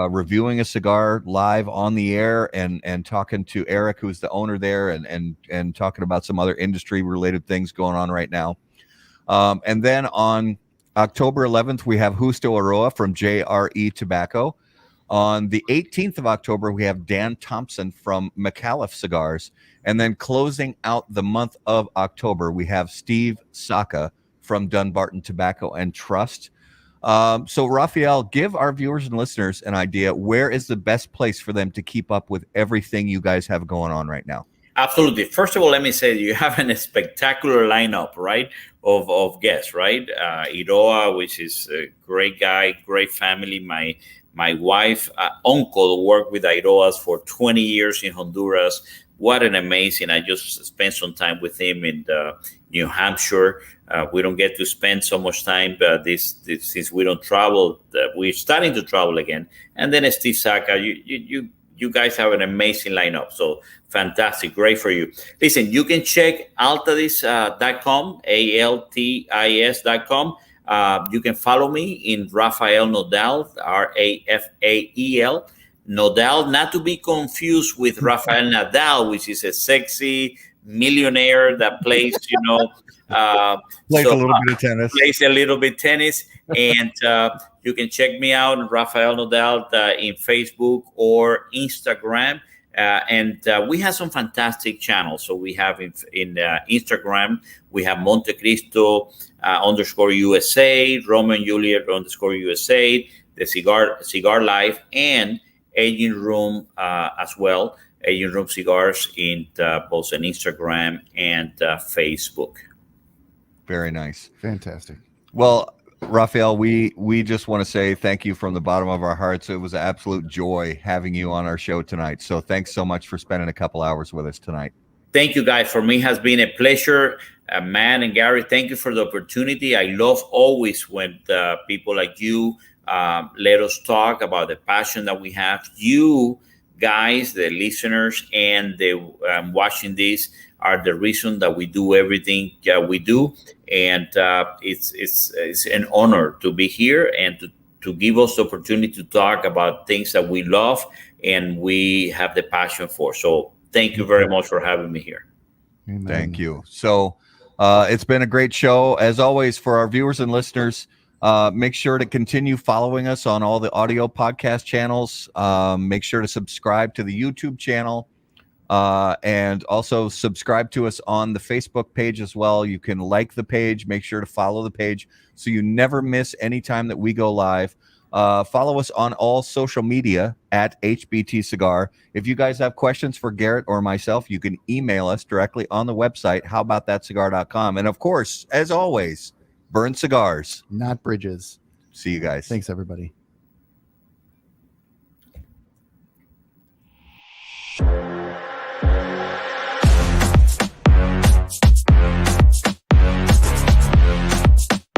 reviewing a cigar live on the air and talking to Eric, who's the owner there, and talking about some other industry related things going on right now. And then on October 11th, we have Justo Aroa from JRE Tobacco. On the 18th of October, we have Dan Thompson from McAuliffe Cigars. And then closing out the month of October, we have Steve Saka from Dunbarton Tobacco and Trust. So, Rafael, give our viewers and listeners an idea. Where is the best place for them to keep up with everything you guys have going on right now? Absolutely. First of all, let me say you have a spectacular lineup, right, of guests, right? Iroa, which is a great guy, great family. My wife, uncle worked with Iroas for 20 years in Honduras. What an amazing! I just spent some time with him in New Hampshire. We don't get to spend so much time, but this since we don't travel, we're starting to travel again. And then Steve Saka, you guys have an amazing lineup. So fantastic. Great for you. Listen, you can check altadis.com, ALTIS.com. You can follow me in Rafael Nodal, RAFAEL. Nodal, not to be confused with Rafael Nadal, which is a sexy millionaire that plays, Plays a little bit of tennis. Plays a little bit tennis. And you can check me out, Rafael Nodal, in Facebook or Instagram. And we have some fantastic channels. So we have in Instagram, we have Montecristo _USA, Romeo and Juliet _USA, the Cigar Life, and Aging Room as well. Aging Room Cigars in both on Instagram and Facebook. Very nice. Fantastic. Well, Rafael, we just want to say thank you from the bottom of our hearts. It was an absolute joy having you on our show tonight. So thanks so much for spending a couple hours with us tonight. Thank you, guys. For me, it has been a pleasure. Man and Gary, thank you for the opportunity. I love always when people like you let us talk about the passion that we have. You guys, the listeners, and the watching this are the reason that we do everything we do. And it's an honor to be here and to give us the opportunity to talk about things that we love and we have the passion for. So thank you very much for having me here. Amen. Thank you. So it's been a great show. As always, for our viewers and listeners, make sure to continue following us on all the audio podcast channels. Make sure to subscribe to the YouTube channel. And also subscribe to us on the Facebook page as well. You can like the page, make sure to follow the page so you never miss any time that we go live. Follow us on all social media at HBT Cigar. If you guys have questions for Garrett or myself, you can email us directly on the website, howaboutthatcigar.com. And of course, as always, burn cigars, Not bridges. see you guys. Thanks, everybody.